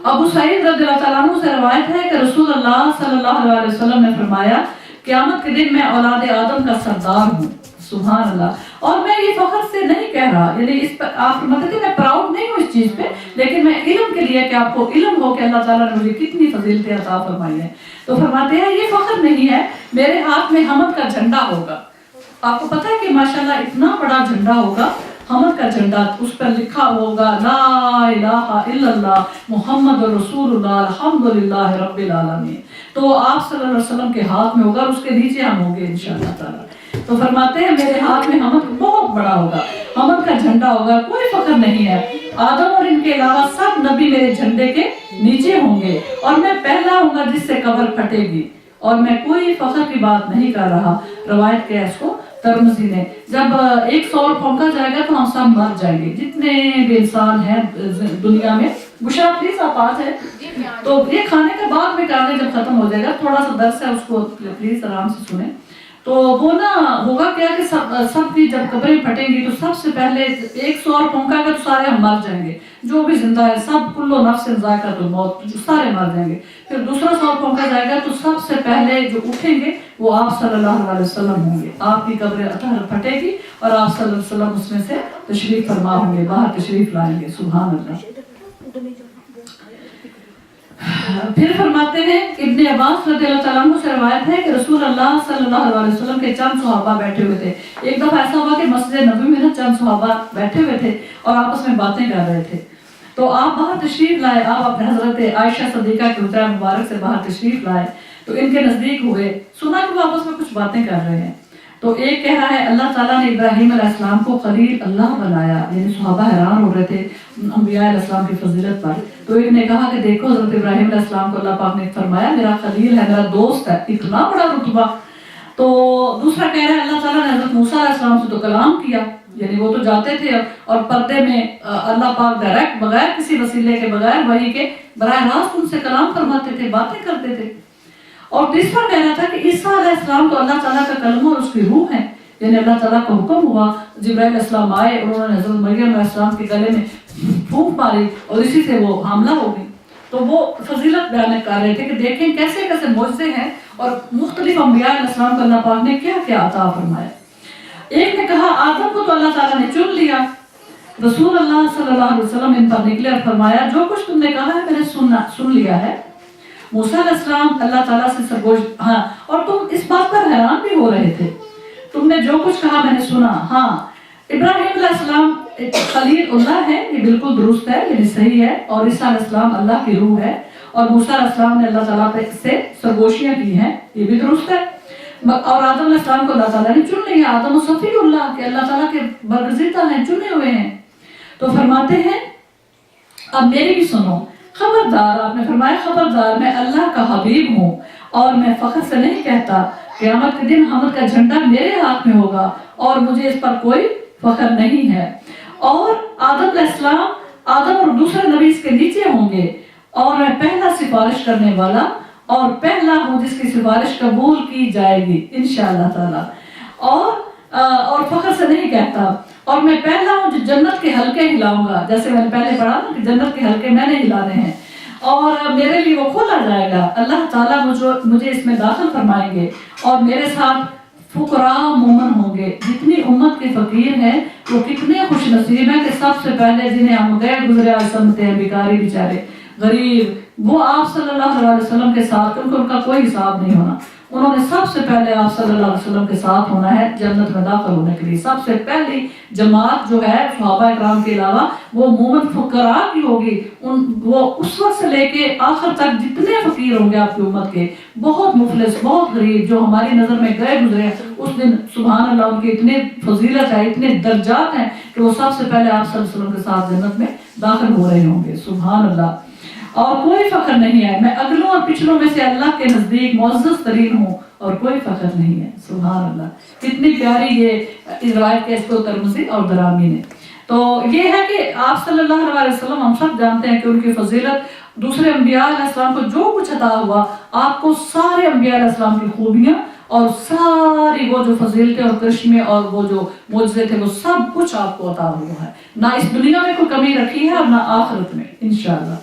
ابو سعید رضی اللہ تعالیٰ عنہ سے روایت ہے کہ رسول اللہ صلی اللہ علیہ وسلم نے فرمایا قیامت کے دن میں اولاد آدم کا سردار ہوں۔ سبحان اللہ۔ اور میں یہ فخر سے نہیں کہہ رہا، یعنی اس پر آپ مطلب کہ میں پراؤڈ نہیں ہوں اس چیز پہ، لیکن میں علم کے لیے کہ آپ کو علم ہو کہ اللہ تعالیٰ نے مجھے کتنی فضیلتیں عطا فرمائی ہیں، تو فرماتے ہیں یہ فخر نہیں ہے، میرے ہاتھ میں حمد کا جھنڈا ہوگا۔ آپ کو پتہ ہے کہ ماشاءاللہ اتنا بڑا جھنڈا ہوگا، حمد کا جھنڈا، اس پر لکھا ہوگا لا الہ الا اللہ محمد رسول اللہ الحمدللہ رب العالمین، تو آپ صلی اللہ علیہ وسلم کے ہاتھ میں ہوگا، اس کے نیچے ہم ہوں گے انشاءاللہ تعالیٰ۔ تو فرماتے ہیں میرے ہاتھ میں حمد بہت بڑا ہوگا، حمد کا جھنڈا ہوگا، کوئی فخر نہیں ہے۔ آدم اور ان کے علاوہ سب نبی میرے جھنڈے کے نیچے ہوں گے اور میں پہلا ہوں گا جس سے قبر پھٹے گی، اور میں کوئی فخر کی بات نہیں کر رہا۔ روایت کیا اس کو ترمذی نے، جب ایک سور پھونکا جائے گا تو ہم سب مر جائیں گے، جتنے بھی انسان ہیں دنیا میں۔ بشرا پلیز آپ آ جائیں، تو یہ کھانے کے بعد میں کر لیں جب ختم ہو جائے گا، تھوڑا سا درس ہے اس کو پلیز آرام سے سنیں۔ تو وہ نا ہوگا کیا کہ سب کی جب قبریں پھٹیں گی تو سب سے پہلے ایک سور پھونکا گا تو سارے ہم مر جائیں گے، جو بھی زندہ ہے سب، کلو نفس ذائقۃ الموت، سارے مر جائیں گے۔ پھر دوسرا سور پھونکا جائے گا تو سب سے پہلے جو اٹھیں گے وہ آپ صلی اللہ علیہ وسلم ہوں گے، آپ کی قبر اطہر پھٹے گی और आप सल्लल्लाहु अलैहि वसल्लम उसमें से तशरीफ फरमा होंगे, बाहर तशरीफ लाएंगे। सुभान अल्लाह। फिर फरमाते हैं, इब्ने अब्बास रज़ियल्लाहु तआला अन्हु से रवायत है कि रसूल अल्लाह सल्लल्लाहु अलैहि वसल्लम के चंद सहाबा बैठे हुए थे। एक दफा ऐसा हुआ कि मस्जिद नबवी में ना चंद सहाबा बैठे हुए थे और आपस में बातें कर रहे थे। तो आप बाहर तशरीफ लाए, आप अपने हजरत आयशा सदीका के उतरा मुबारक से बाहर तशरीफ लाए, तो इनके नजदीक हुए, सुना कि वो आपस में कुछ बातें कर रहे हैं। तो एक कह रहा है अल्लाह ताला ने इब्राहीम अलैहिस्सलाम को खलील अल्लाह बनाया, यानी सहाबा हैरान हो रहे थे अंबिया अलैहिस्सलाम की फजीलत पर। तो एक ने कहा कि देखो हजरत इब्राहीम अलैहिस्सलाम को अल्लाह पाक ने फरमाया मेरा खलील है, मेरा दोस्त है, इतना बड़ा रुतबा। तो दूसरा कह रहा है अल्लाह ताला ने हजरत मूसा अलैहिस्सलाम से तो कलाम किया, यानी वो तो जाते थे और पर्दे में अल्लाह पाक डायरेक्ट बगैर किसी वसीले के, बगैर वही के, बराह रास्त उनसे कलाम फरमाते थे, बातें करते थे। और तीसरा कह रहा था कि ईसा अलैहिस्सलाम तो अल्लाह ताला का कलम और उसकी रूह है, यानी अल्लाह ताला का हुक्म हुआ, जिब्राइल अलैहिस्सलाम आए, उन्होंने हजरत मरियम अलैहिस्सलाम के गले में फूंक मारी और इसी से वो हामला हो गई। तो वो फजीलत बयान कर रहे थे कि देखें कैसे कैसे मौजज़े हैं और मुख्तलिफ अंबिया अलैहिस्सलाम को अल्लाह पाक ने क्या क्या अता फरमाया। एक ने कहा आदम को तो अल्लाह ताला ने चुन लिया, रसूल अल्लाह सल्लल्लाहु अलैहि वसल्लम इन पर निकले और फरमाया जो कुछ तुमने कहा है मैंने सुन लिया है। मूसा अलैहिस्सलाम अल्लाह ताला से सरगोश, हाँ, और तुम इस बात पर हैरान भी हो रहे थे, तुमने जो कुछ कहा मैंने सुना। हाँ, इब्राहीम अलैहिस्सलाम खलीलुल्लाह है, ये बिल्कुल दुरुस्त है, यानी सही है, और ईसा अलैहिस्सलाम अल्लाह की रूह है, और मूसा अलैहिस्सलाम ने अल्लाह ताला से सरगोशियां की हैं, ये भी दुरुस्त है। और आदम अलैहिस्सलाम को अल्लाह ताला ने चुन लिया, आदम सफीउल्लाह के अल्लाह ताला के बरगज़ीदा हैं, चुने हुए हैं। तो फरमाते हैं अब मेरी भी सुनो, खबरदार, आपने फरमाया खबरदार, मैं अल्लाह का हबीब हूँ और मैं फख्र से नहीं कहता, क़यामत के दिन हमद का झंडा मेरे हाथ में होगा और मुझे इस पर कोई फख्र नहीं है। और आदम अलैहिस्सलाम, आदम और दूसरे नबी इसके नीचे होंगे और मैं पहला सिफारिश करने वाला और पहला हूँ जिसकी सिफारिश कबूल की जाएगी इंशाअल्लाह ताला। और फख्र से नहीं कहता, और मैं पहला हूँ जो जन्नत के हल्के हिलाऊंगा, जैसे मैंने पहले पढ़ा ना कि जन्नत के हल्के मैंने हिलाने हैं और मेरे लिए वो खोला जाएगा, अल्लाह ताला मुझे इसमें दाखिल फरमाएंगे और मेरे साथ फुकरा मोमन होंगे। जितनी उम्मत के फकीर हैं वो कितने खुश नसीब हैं कि सबसे पहले जिन्हें हम गैर गुजरे आज समझते हैं, भिखारी बेचारे गरीब, वो आप सल्लल्लाहु अलैहि वसल्लम के साथ, क्योंकि उनका कोई हिसाब नहीं होना, उन्होंने सबसे पहले आप सल्लल्लाहु अलैहि वसल्लम के साथ होना है जन्नत में दाखिल होने के लिए। सबसे पहली जमात जो है सहाबा इकराम के अलावा वो मोमन फुकरा की होगी, वो उस वक्त से लेके आखिर तक जितने फकीर होंगे आपकी उम्मत के, बहुत मुफलिस, बहुत गरीब, जो हमारी नज़र में गए गुजरे, उस दिन सुभान अल्लाह उनके इतने फजीलत है, इतने दर्जात हैं कि वो सबसे पहले आप सल्लल्लाहु अलैहि वसल्लम के साथ जन्नत में दाखिल हो रहे होंगे। सुभान अल्लाह। और कोई फख्र नहीं है, मैं अगलों और पिछलों में से अल्लाह के नजदीक मुअज़्ज़ज़ तरीन हूँ और कोई फख्र नहीं है। सुभान अल्लाह, कितनी प्यारी ये इस रिवायत के इसको तिरमिज़ी और दरामी ने। तो ये है कि आप सल्लल्लाहु अलैहि वसल्लम, हम सब जानते हैं कि उनकी फजीलत, दूसरे अंबिया अलैहिस्सलाम को जो कुछ अता हुआ, आपको सारे अंबिया अलैहिस्सलाम की खूबियाँ और सारी वो जो फजीलतें और करिश्मे और वो जो मुअज़्ज़े थे, वो सब कुछ आपको अता हुआ है, ना इस दुनिया में कोई कमी रखी है और ना आखिरत में इंशाअल्लाह।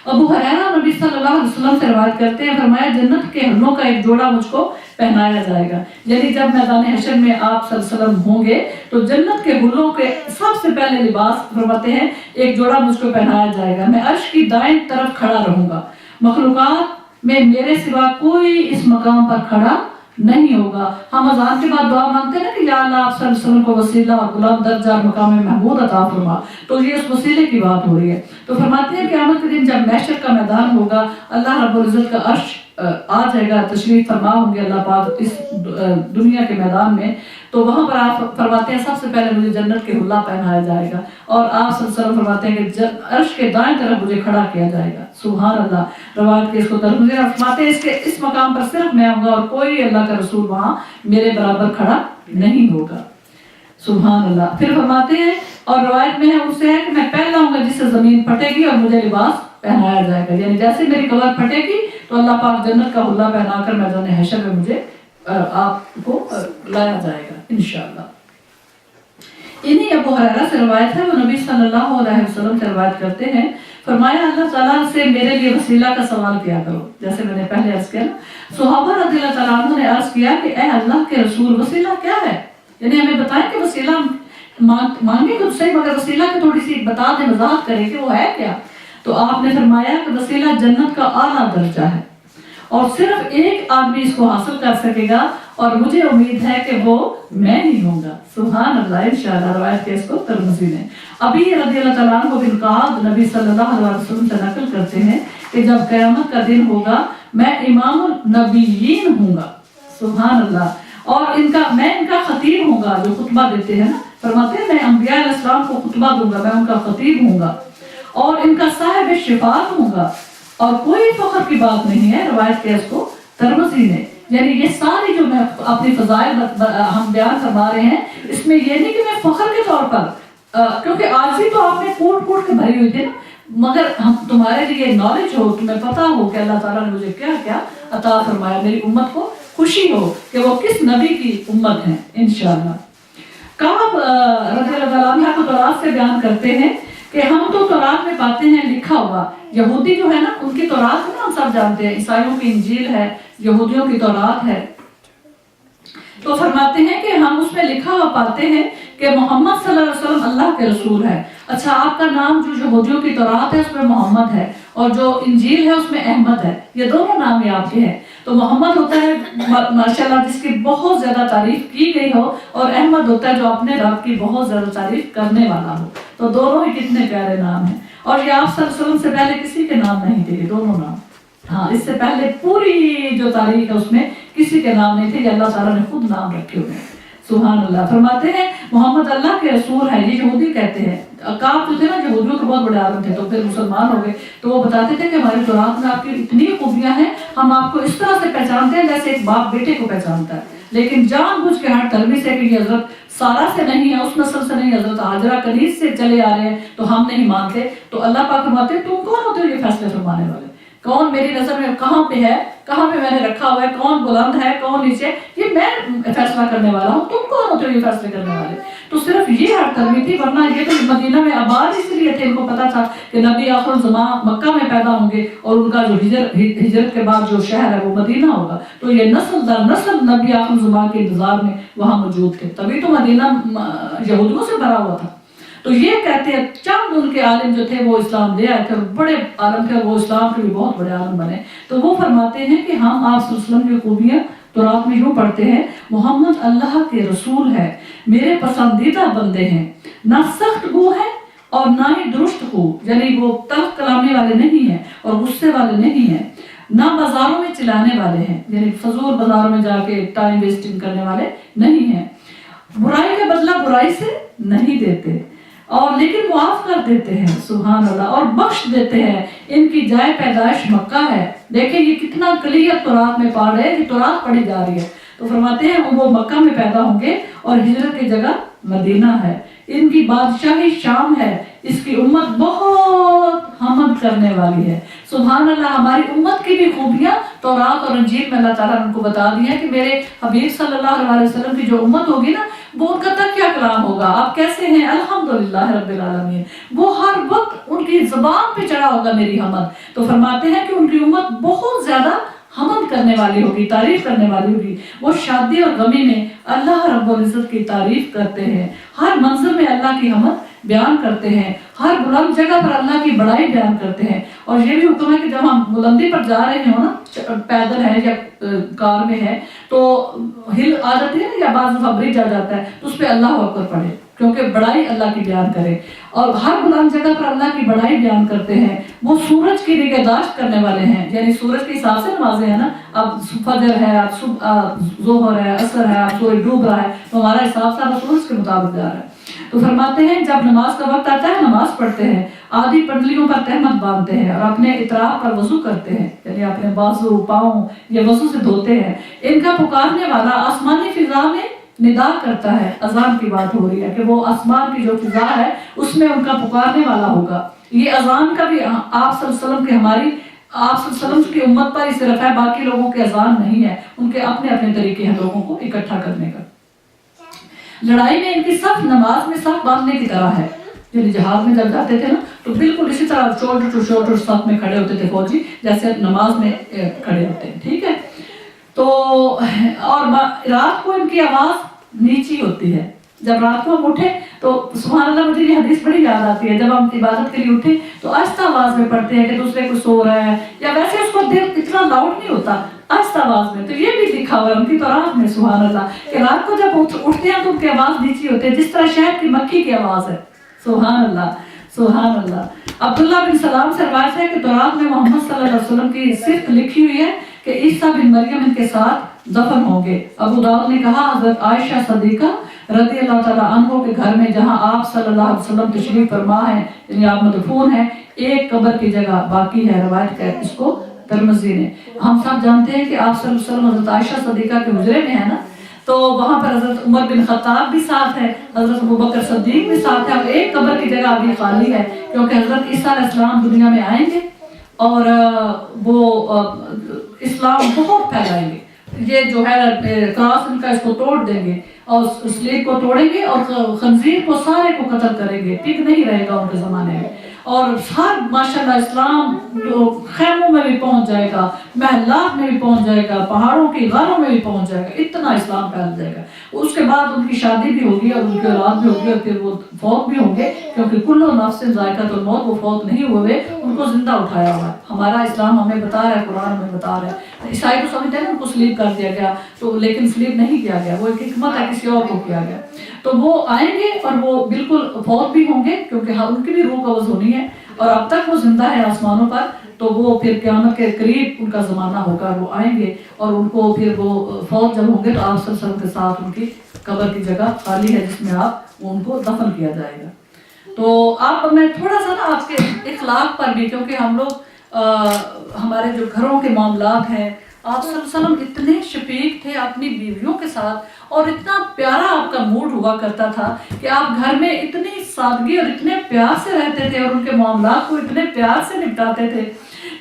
अबू हुरैरा नबी सल्लल्लाहु अलैहि वसल्लम से रिवायत करते हैं, फरमाया जन्नत के हर्नों का एक जोड़ा मुझको पहनाया जाएगा, यानी जब मैदान हशर में आप सल्लल्लाहु अलैहि वसल्लम होंगे तो जन्नत के हुर्रों के सबसे पहले लिबास फरमाते हैं एक जोड़ा मुझको पहनाया जाएगा, मैं अर्श की दाएं तरफ खड़ा रहूंगा, मखलूकात में मेरे सिवा कोई इस मकाम पर खड़ा नहीं होगा। हम अज़ान के बाद दुआ मांगते हैं ना कि या अल्लाह आप सल्लल्लाहु अलैहि वसल्लम को वसीला और बुलंद दर्जा और मकाम महमूद अता फरमा, तो ये उस वसीले की बात हो रही है। तो फरमाते हैं क़यामत के दिन जब महशर का मैदान होगा, अल्लाह रब्बुल इज़्ज़त का अर्श आ जाएगा, तशरीफ फरमा होंगे अल्लाह पाक इस दुनिया के मैदान में, तो वहाँ पर आप फरमाते हैं सबसे पहले मुझे जन्नत के हुल्ला पहनाया जाएगा और आप सल्लल्लाहु अलैहि वसल्लम फरमाते हैं कि अर्श के दाएं तरफ मुझे खड़ा किया जाएगा। सुभान अल्लाह। रवायत के इसको तरफ फरमाते हैं इसके इस मकाम पर सिर्फ मैं आऊँगा और कोई अल्लाह का रसूल वहाँ मेरे बराबर खड़ा नहीं होगा। सुभान अल्लाह। फिर फरमाते हैं और रवायत में है उससे है कि मैं पहला हूँगा जिससे ज़मीन फटेगी और मुझे लिबास पहनाया जाएगा, यानी जैसे मेरी कमर फटेगी तो अल्लाह पाक जन्नत का हुल्ला पहनाकर मैदान हशर में मुझे आपको लाया जाएगा इंशाअल्लाह। इन्हीं अबू हुरैरा से रवायत है, वो नबी सल्लल्लाहु अलैहि वसल्लम से रवायत करते हैं, फरमाया अल्लाह ताला से मेरे लिए वसीला का सवाल किया करो, जैसे मैंने पहले अर्ज किया ना। सहाबा रज़ियल्लाहु ताला अन्हु ने अर्ज किया कि ए अल्लाह के रसूल वसीला क्या है? یعنی ہمیں بتائیں کہ وسیلہ مانگے تو صحیح، مگر وسیلہ کی تھوڑی سی بتا دیں، وضاحت کریں کہ وہ ہے کیا. تو آپ نے فرمایا کہ وسیلہ جنت کا اعلیٰ درجہ ہے اور صرف ایک آدمی اس کو حاصل کر سکے گا، اور مجھے امید ہے کہ وہ میں ہی ہوں گا. سبحان اللہ. انشاءاللہ روایت کے اس کو ترمذی نے. ابھی رضی اللہ تعالیٰ عنہ بن قعب نبی صلی اللہ علیہ وسلم سے نقل کرتے ہیں کہ جب قیامت کا دن ہوگا میں امام النبیین ہوں گا. سبحان اللہ. اور میں ان کا خطیب ہوں گا، جو خطبہ دیتے ہیں نا، فرماتے ہیں میں انبیاء علیہ السلام کو خطبہ دوں گا، میں ان کا خطیب ہوں گا اور ان کا صاحب شفاعت ہوں گا، اور کوئی فخر کی بات نہیں ہے. روایت کے اس کو ترمذی نے. یعنی یہ ساری جو میں اپنی فضائل ہم بیان فرما رہے ہیں، اس میں یہ نہیں کہ میں فخر کے طور پر، کیونکہ آج ہی تو آپ نے کوٹ کوٹ کے بھری ہوئی تھی نا، مگر ہم تمہارے لیے نالج ہو، تمہیں پتا ہو کہ اللہ تعالیٰ نے مجھے کیا کیا عطا فرمایا، میری امت کو خوشی ہو کہ وہ کس نبی کی امت ہے انشاءاللہ. کعب رضی اللہ عنہ کو تورات سے بیان کرتے ہیں کہ ہم تو تورات میں پاتے ہیں لکھا ہوا. یہودی جو ہے نا، ان کی تورات ہے نا، ہم سب جانتے ہیں، عیسائیوں کی انجیل ہے، یہودیوں کی تورات ہے. تو فرماتے ہیں کہ ہم اس میں لکھا ہوا پاتے ہیں کہ محمد صلی اللہ علیہ وسلم اللہ کے رسول ہے. اچھا، آپ کا نام جو یہودیوں کی تورات ہے اس میں محمد ہے، اور جو انجیل ہے اس میں احمد ہے. یہ دونوں نام ہی آپ کے ہیں. تو محمد ہوتا ہے ماشاءاللہ جس کی بہت زیادہ تعریف کی گئی ہو، اور احمد ہوتا ہے جو اپنے رب کی بہت زیادہ تعریف کرنے والا ہو. تو دونوں ہی کتنے پیارے نام ہیں. اور یہ آپ صلی اللہ علیہ وسلم سے پہلے کسی کے نام نہیں تھے، یہ دونوں نام. ہاں، اس سے پہلے پوری جو تاریخ ہے اس میں کسی کے نام نہیں تھے، یہ اللہ تعالیٰ نے خود نام رکھے ہوئے ہیں. سبحان اللہ. فرماتے ہیں محمد اللہ کے رسول ہے. یہ یہودی کہتے ہیں. کعب جو تھے نا، یہودیوں کے بہت بڑے عالم تھے، تو پھر مسلمان ہو گئے. تو وہ بتاتے تھے کہ ہماری تورات میں آپ کی اتنی خوبیاں ہیں، ہم آپ کو اس طرح سے پہچانتے ہیں جیسے ایک باپ بیٹے کو پہچانتا ہے، لیکن جان بوجھ کے ہر تربی سے کہ یہ حضرت سارا سے نہیں ہے، اس نسل سے نہیں، حضرت ہاجرہ کنیز سے چلے آ رہے ہیں، تو ہم نہیں مانتے. تو اللہ پاک فرماتے ہیں تم کون ہوتے ہو یہ فیصلے فرمانے والے؟ کون میری نظر میں کہاں پہ ہے، کہاں پہ میں نے رکھا ہوا ہے، کون بلند ہے کون نیچے، یہ میں فیصلہ کرنے والا ہوں، تم کون ہوتے ہو یہ فیصلے کرنے والے؟ تو صرف یہ ہر ترمی تھی، ورنہ یہ تو مدینہ میں آباد اس لیے تھے، ان کو پتا تھا کہ نبی آخر الزمان مکہ میں پیدا ہوں گے، اور ان کا جو ہجرت کے بعد جو شہر ہے وہ مدینہ ہوگا. تو یہ نسل در نسل نبی آخر الزمان کے انتظار میں وہاں موجود تھے، تبھی تو مدینہ یہودیوں سے بھرا ہوا تھا. تو یہ کہتے ہیں چند ان کے عالم جو تھے وہ اسلام لے آئے تھے، اور بڑے عالم تھے، وہ اسلام کے بھی بہت بڑے عالم بنے. تو وہ فرماتے ہیں کہ ہم آپ صلی اللہ علیہ وسلم کی خوبیاں تورات میں یوں پڑھتے ہیں: محمد اللہ کے رسول ہے، میرے پسندیدہ بندے ہیں، نہ سخت گو ہے اور نہ ہی درست خو، یعنی وہ تلخ کلامی والے نہیں ہیں اور غصے والے نہیں ہیں، نہ بازاروں میں چلانے والے ہیں، یعنی فضول بازاروں میں جا کے ٹائم ویسٹنگ کرنے والے نہیں ہیں، برائی کا بدلہ برائی سے نہیں دیتے، اور لیکن معاف کر دیتے ہیں. سبحان اللہ. اور بخش دیتے ہیں. ان کی جائے پیدائش مکہ ہے. دیکھیں یہ کتنا کلیئر تورات میں پڑھ رہے ہیں، یہ تورات پڑھی جا رہی ہے. تو فرماتے ہیں وہ مکہ میں پیدا ہوں گے اور ہجرت کی جگہ مدینہ ہے. ان کی بادشاہی شام ہے. اس کی امت بہت حمد کرنے والی ہے. سبحان اللہ. ہماری امت کی بھی خوبیاں تورات اور انجیل میں اللہ تعالیٰ نے ان کو بتا دی ہے کہ میرے حبیب صلی اللہ علیہ وسلم کی جو امت ہوگی نا، وہ ان کا تک کیا کلام ہوگا، آپ کیسے ہیں، الحمدللہ رب العالمین. وہ ہر وقت ان کی زبان پہ چڑھا ہوگا میری حمد. تو فرماتے ہیں کہ ان کی امت بہت زیادہ حمد کرنے والی ہوگی، تعریف کرنے والی ہوگی. وہ شادی اور غمی میں اللہ رب العزت کی تعریف کرتے ہیں، ہر منظر میں اللہ کی حمد بیان کرتے ہیں، ہر بلند جگہ پر اللہ کی بڑائی بیان کرتے ہیں. اور یہ بھی حکم ہے کہ جب ہم بلندی پر جا رہے ہیں نا، پیدل ہے یا کار میں ہے، تو ہل آ جاتی ہے نا، یا بعض دفعہ برج آ جاتا ہے، تو اس پہ اللہ اکبر پڑھے، کیونکہ بڑائی اللہ کی بیان کرے. اور ہر بلند جگہ پر اللہ کی بڑائی بیان کرتے ہیں. وہ سورج کی نگہداشت کرنے والے ہیں، یعنی سورج کے حساب سے نمازیں ہیں نا. اب فجر ہے، اب ظہر ہے، عصر ہے، اب سورج ڈوب رہا ہے، تو ہمارا حساب سارا سورج کے مطابق جا رہا ہے. تو فرماتے ہیں جب نماز کا وقت آتا ہے نماز پڑھتے ہیں، آدھی پنڈلیوں پر تہمت باندھتے ہیں، اور اپنے اطراف پر وضو کرتے ہیں، یعنی اپنے بازو پاؤں یہ وضو سے دھوتے ہیں. ان کا پکارنے والا آسمانی فضا میں ندا کرتا ہے. اذان کی بات ہو رہی ہے کہ وہ آسمان کی جو فضا ہے اس میں ان کا پکارنے والا ہوگا. یہ اذان کا بھی آپ صلی اللہ علیہ وسلم کی ہماری آپ صلی اللہ علیہ وسلم کی امت پر ہی صرف ہے، باقی لوگوں کے اذان نہیں ہے، ان کے اپنے اپنے طریقے ہیں لوگوں کو اکٹھا کرنے کا. لڑائی میں ان کی صف نماز میں صف باندھنے کی طرح ہے. یعنی جہاد میں جب جاتے تھے نا، تو بالکل اسی طرح شولڈر ٹو شولڈر صف میں کھڑے ہوتے تھے فوجی، جیسے نماز میں کھڑے ہوتے ہیں. ٹھیک ہے. تو اور رات کو ان کی آواز नीची होती है। जब रात को हम उठे तो सुभान अल्लाह, मुझे ये हदीस बड़ी याद आती है, जब हम इबादत के लिए उठे तो आहिस्ता आवाज में पढ़ते हैं कि दूसरे को सो रहा है, या वैसे उसको देर इतना लाउड नहीं होता, आहिस्ता आवाज में। तो ये भी लिखा हुआ है उनकी तौरात में सुभान अल्लाह, कि रात को जब उठते हैं तो उनकी आवाज नीची होती है, जिस तरह शहद की मक्खी की आवाज है। सुभान अल्लाह, सुभान अल्लाह। अब्दुल्लाह बिन सलाम से रवायत है कि तौरात में मोहम्मद सल्लल्लाहु अलैहि वसल्लम की सिर्फ लिखी हुई है कि ईसा बिन मरियम इनके साथ दफन होंगे। अबू दाऊद ने कहा, हजरत आयशा सदीका रज़ी अल्लाह ताला अन्हो के घर में जहां आप सल्लल्लाहु अलैहि वसल्लम तशरीफ फरमा है, यानी आप मदफून हैं, एक कब्र की जगह बाकी है। रवायत है इसको तिरमिज़ी ने। हम सब जानते हैं कि आप सल्लल्लाहु अलैहि वसल्लम हजरत आयशा सदीका के हुजरे में है ना, तो वहां पर हजरत उमर बिन खत्ताब भी साथ है, हजरत अबू बकर सिद्दीक भी साथ है। अब एक कब्र की जगह अभी खाली है, क्योंकि हजरत ईसा अलैहिस्सलाम दुनिया में आएंगे और वो इस्लाम बहुत फैलाएंगे। ये जो है क्रॉस इनका इसको तोड़ देंगे और स्लेब को तोड़ेंगे और खंजीर को सारे को कत्ल करेंगे, ठीक नहीं रहेगा उनके ज़माने में। और हर माशाल्लाह इस्लाम जो खैमों में भी पहुंच जाएगा, महलात में भी पहुंच जाएगा, पहाड़ों की गारों में भी पहुंच जाएगा, इतना इस्लाम फैल जाएगा। उसके बाद उनकी शादी भी होगी और उनकी औलाद भी होगी और फिर वो फौत भी होंगे, क्योंकि कुल्लु नफ्सिन ज़ायक़ातुल मौत, वो फौत नहीं हुए, उनको जिंदा उठाया हुआ है। हमारा इस्लाम हमें बता रहा है, कुरान हमें बता रहा है। ईसाई तो समझते हैं उनको स्लीप कर दिया गया, तो लेकिन स्लीप नहीं किया गया, वो एक हिकमत है, किसी और को किया गया। तो वो आएंगे और वो बिल्कुल फौत भी होंगे, क्योंकि हाँ उनकी भी रूह कब्ज़ होनी है और अब तक वो जिंदा है आसमानों पर। तो वो फिर क़यामत के करीब उनका ज़माना होगा, वो आएंगे और उनको फिर वो फौत जब होंगे तो आप सब के साथ उनकी कब्र की जगह खाली है जिसमें आप उनको दफन किया जाएगा। तो आप मैं थोड़ा सा ना आपके इखलाक पर भी, क्योंकि हम लोग हमारे जो घरों के मामलात हैं, आप सल्लल्लाहु अलैहि वसल्लम इतने शफीक थे अपनी बीवियों के साथ और इतना प्यारा आपका मूड हुआ करता था कि आप घर में इतनी सादगी और इतने प्यार से रहते थे और उनके मामलात को इतने प्यार से निपटाते थे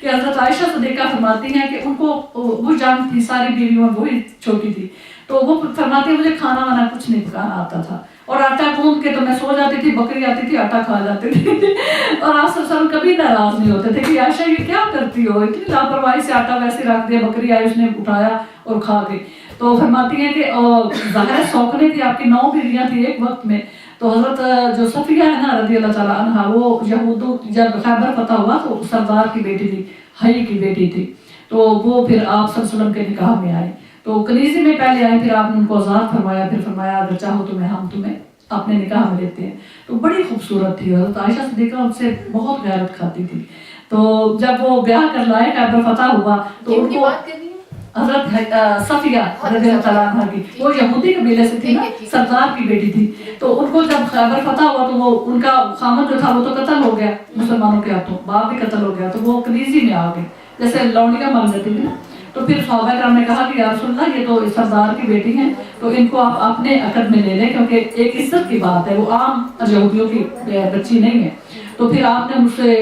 कि हज़रत आयशा सदीक़ा फरमाती हैं कि उनको वो जान थी, सारी बीवियों में वही छोटी थी, तो वो फरमाती है मुझे खाना वाना कुछ नहीं पकाना आता था और आटा गूंद के तो मैं सो जाती थी, बकरी आती थी आटा खा जाती थी और आप सब कभी नाराज नहीं होते थे कि आयशा ये क्या करती हो, इतनी लापरवाही से आटा वैसे रख दिया, बकरी आई उसने उठाया और खा गई। तो फरमाती हैं कि ज़ाहिर सौकने थी, आपकी 9 बीवियाँ थी एक वक्त में। तो हजरत जो सफिया है ना रज़ी अल्लाह ताला अन्हा, वो यहूदों जब खैबर फतह हुआ तो सरदार की बेटी थी, हई की बेटी थी, तो वो फिर आप सल्लल्लाहु अलैहि वसल्लम के निकाह में आई। तो कनीज़ी में पहले आई, फिर आपने उनको आज़ाद फरमाया, फिर फरमाया अगर चाहो तो हम तुम्हें अपने निकाह में लेते हैं। तो बड़ी खूबसूरत थी हज़रत आयशा सदीक़ा, उनसे बहुत गैरत खाती थी। तो जब वो ब्याह कर लाए, खैबर फतह हुआ तो उनको हजरत सफिया रज़ी अल्लाह ताला अन्हा की, वो यहूदी कबीले से थी ना, सरदार की बेटी थी। तो उनको जब खैबर फतह हुआ तो वो उनका खामद जो था वो तो कत्ल हो गया मुसलमानों के हाथों, बाप भी कत्ल हो गया, तो वो कनीज़ी में आ गई, जैसे लौंडियाँ मर जाती थी ना। तो फिर सहाबा किराम ने कहा कि या रसूलल्लाह ये तो सरदार की बेटी हैं, तो इनको आप अपने अकद में ले लें, क्योंकि एक इज्जत की बात है, वो आम यहूदियों की बच्ची नहीं है। तो फिर आपने मुझसे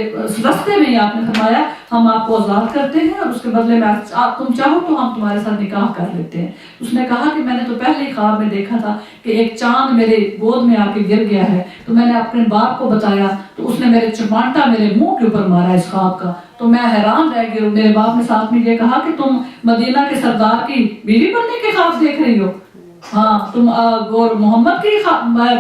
रास्ते में ही आपने फरमाया हम आपको आज़ाद करते हैं और उसके बदले में आप तुम चाहो तो हम तुम्हारे साथ निकाह कर लेते हैं। उसने कहा कि मैंने तो पहले ही ख्वाब में देखा था कि एक चांद मेरे गोद में आके गिर गया है, तो मैंने अपने बाप को बताया तो उसने मेरे चमाटा मेरे मुंह के ऊपर मारा इस ख्वाब का, तो मैं हैरान रह गई। मेरे बाप ने साथ में ये कहा कि तुम मदीना के सरदार की बीवी बनने के ख्वाब देख रही हो, हाँ तुम और मोहम्मद की